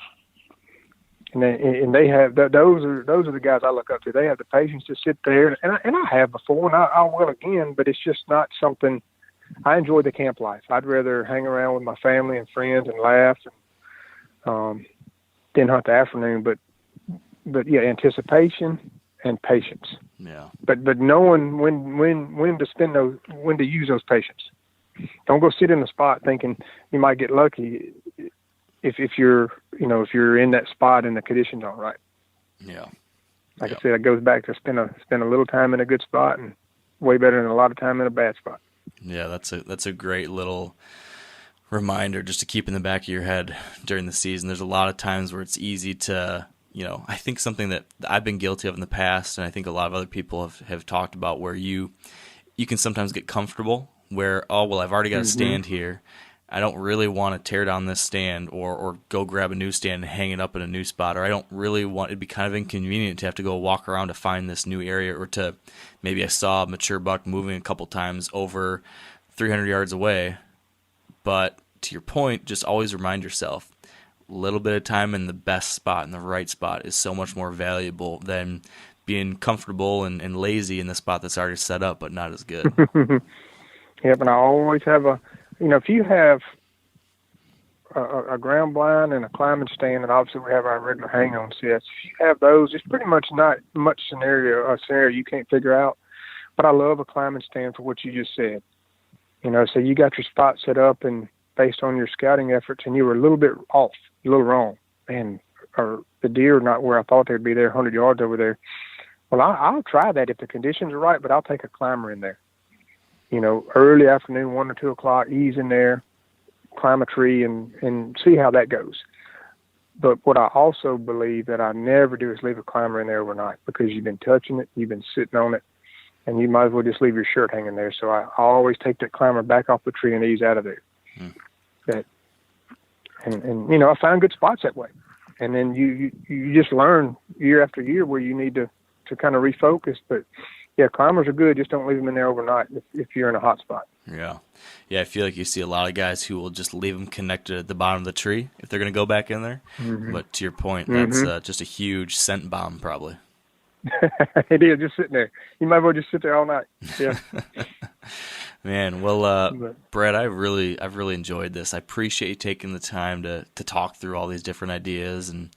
Speaker 4: And they have those are the guys I look up to. They have the patience to sit there, and I have before, and I will again. But it's just not something I enjoy. The camp life. I'd rather hang around with my family and friends and laugh, than hunt the afternoon. But yeah, anticipation and patience.
Speaker 3: Yeah.
Speaker 4: But knowing when to use those patience. Don't go sit in the spot thinking you might get lucky. If you're in that spot and the conditions aren't right.
Speaker 3: Yeah.
Speaker 4: Like I said, it goes back to spend a little time in a good spot and way better than a lot of time in a bad spot.
Speaker 3: Yeah, that's a great little reminder just to keep in the back of your head during the season. There's a lot of times where it's easy to, I think something that I've been guilty of in the past, and I think a lot of other people have talked about, where you can sometimes get comfortable where, oh, well, I've already got a stand here. I don't really want to tear down this stand or go grab a new stand and hang it up in a new spot, or I don't really want, it'd be kind of inconvenient to have to go walk around to find this new area, or to, maybe I saw a mature buck moving a couple times over 300 yards away. But to your point, just always remind yourself, a little bit of time in the best spot, in the right spot, is so much more valuable than being comfortable and lazy in the spot that's already set up but not as good.
Speaker 4: Yep, and I always have if you have a ground blind and a climbing stand, and obviously we have our regular hang-on sets, if you have those, it's pretty much not much scenario you can't figure out. But I love a climbing stand for what you just said. So you got your spot set up, and based on your scouting efforts, and you were a little bit off, a little wrong, or the deer are not where I thought they'd be there, 100 yards over there. Well, I'll try that if the conditions are right, but I'll take a climber in there. Early afternoon, 1 or 2 o'clock, ease in there, climb a tree and see how that goes. But what I also believe that I never do is leave a climber in there overnight, because you've been touching it, you've been sitting on it, and you might as well just leave your shirt hanging there. So I always take that climber back off the tree and ease out of there. And I find good spots that way. And then you just learn year after year where you need to kind of refocus. But yeah, climbers are good. Just don't leave them in there overnight if you're in a hot spot.
Speaker 3: Yeah. I feel like you see a lot of guys who will just leave them connected at the bottom of the tree if they're going to go back in there. Mm-hmm. But to your point, that's just a huge scent bomb, probably.
Speaker 4: It is, just sitting there. You might as well just sit there all night. Yeah.
Speaker 3: Man, well, Brad, I've really enjoyed this. I appreciate you taking the time to talk through all these different ideas and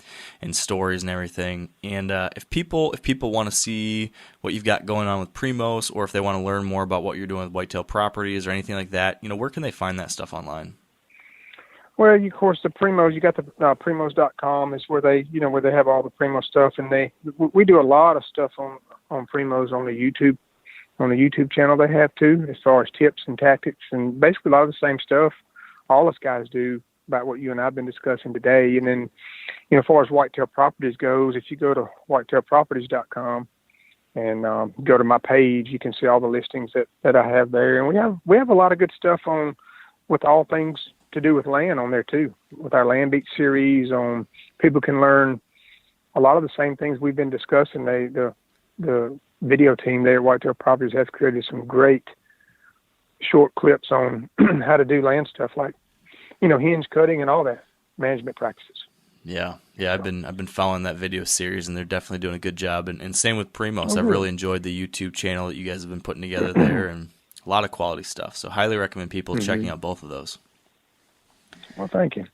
Speaker 3: stories and everything. And if people want to see what you've got going on with Primos, or if they want to learn more about what you're doing with whitetail properties or anything like that, where can they find that stuff online?
Speaker 4: Well, of course, the Primos, you got the Primos.com is where they have all the Primos stuff, and we do a lot of stuff on Primos on the YouTube channel they have too, as far as tips and tactics, and basically a lot of the same stuff all us guys do about what you and I've been discussing today. And then, as far as whitetail properties goes, if you go to whitetailproperties.com and go to my page, you can see all the listings that I have there. And we have a lot of good stuff on with all things to do with land on there too, with our Land Beach series. People can learn a lot of the same things we've been discussing. The video team there at Whitetail Properties has created some great short clips on how to do land stuff, like hinge cutting and all that management practices. Yeah.
Speaker 3: I've been following that video series, and they're definitely doing a good job. And same with Primos. I've really enjoyed the YouTube channel that you guys have been putting together there, and a lot of quality stuff. So highly recommend people checking out both of those.
Speaker 4: Well, thank you.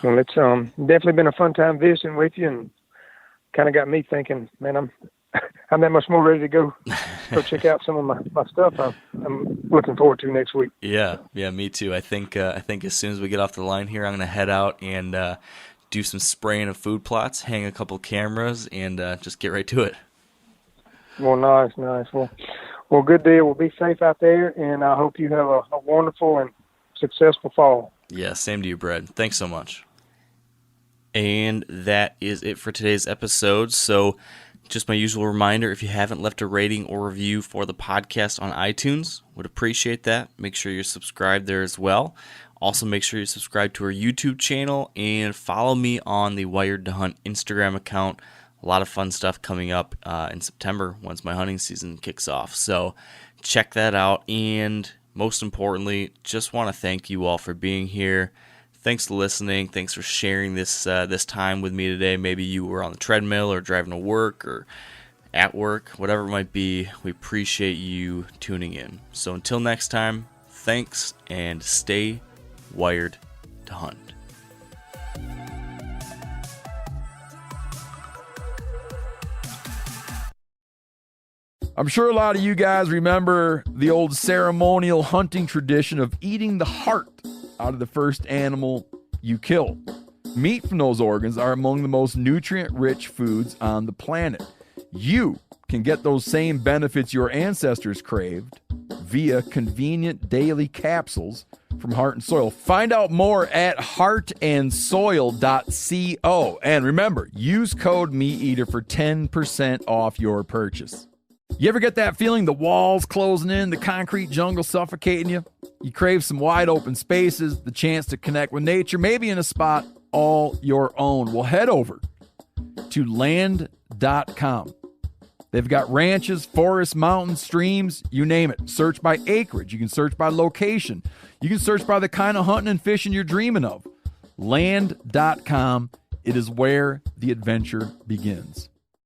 Speaker 4: Well, it's definitely been a fun time visiting with you, and kind of got me thinking, man, I'm that much more ready to go check out some of my stuff I'm looking forward to next week.
Speaker 3: Yeah, me too. I think as soon as we get off the line here, I'm going to head out and do some spraying of food plots, hang a couple cameras, and just get right to it.
Speaker 4: Well, nice. Well, good deal. Well, be safe out there, and I hope you have a wonderful and successful fall.
Speaker 3: Yeah, same to you, Brad. Thanks so much. And that is it for today's episode. So just my usual reminder, if you haven't left a rating or review for the podcast on iTunes, would appreciate that. Make sure you're subscribed there as well. Also, make sure you subscribe to our YouTube channel and follow me on the Wired to Hunt Instagram account. A lot of fun stuff coming up in September once my hunting season kicks off. So check that out. And most importantly, just want to thank you all for being here. Thanks for listening. Thanks for sharing this time with me today. Maybe you were on the treadmill or driving to work or at work, whatever it might be. We appreciate you tuning in. So until next time, thanks, and stay wired to hunt.
Speaker 1: I'm sure a lot of you guys remember the old ceremonial hunting tradition of eating the heart out of the first animal you kill. Meat from those organs are among the most nutrient-rich foods on the planet. You can get those same benefits your ancestors craved via convenient daily capsules from Heart and Soil. Find out more at heartandsoil.co. And remember, use code MeatEater for 10% off your purchase. You ever get that feeling the walls closing in, the concrete jungle suffocating you? You crave some wide open spaces, the chance to connect with nature, maybe in a spot all your own. Well, head over to land.com. They've got ranches, forests, mountains, streams, you name it. Search by acreage. You can search by location. You can search by the kind of hunting and fishing you're dreaming of. Land.com. It is where the adventure begins.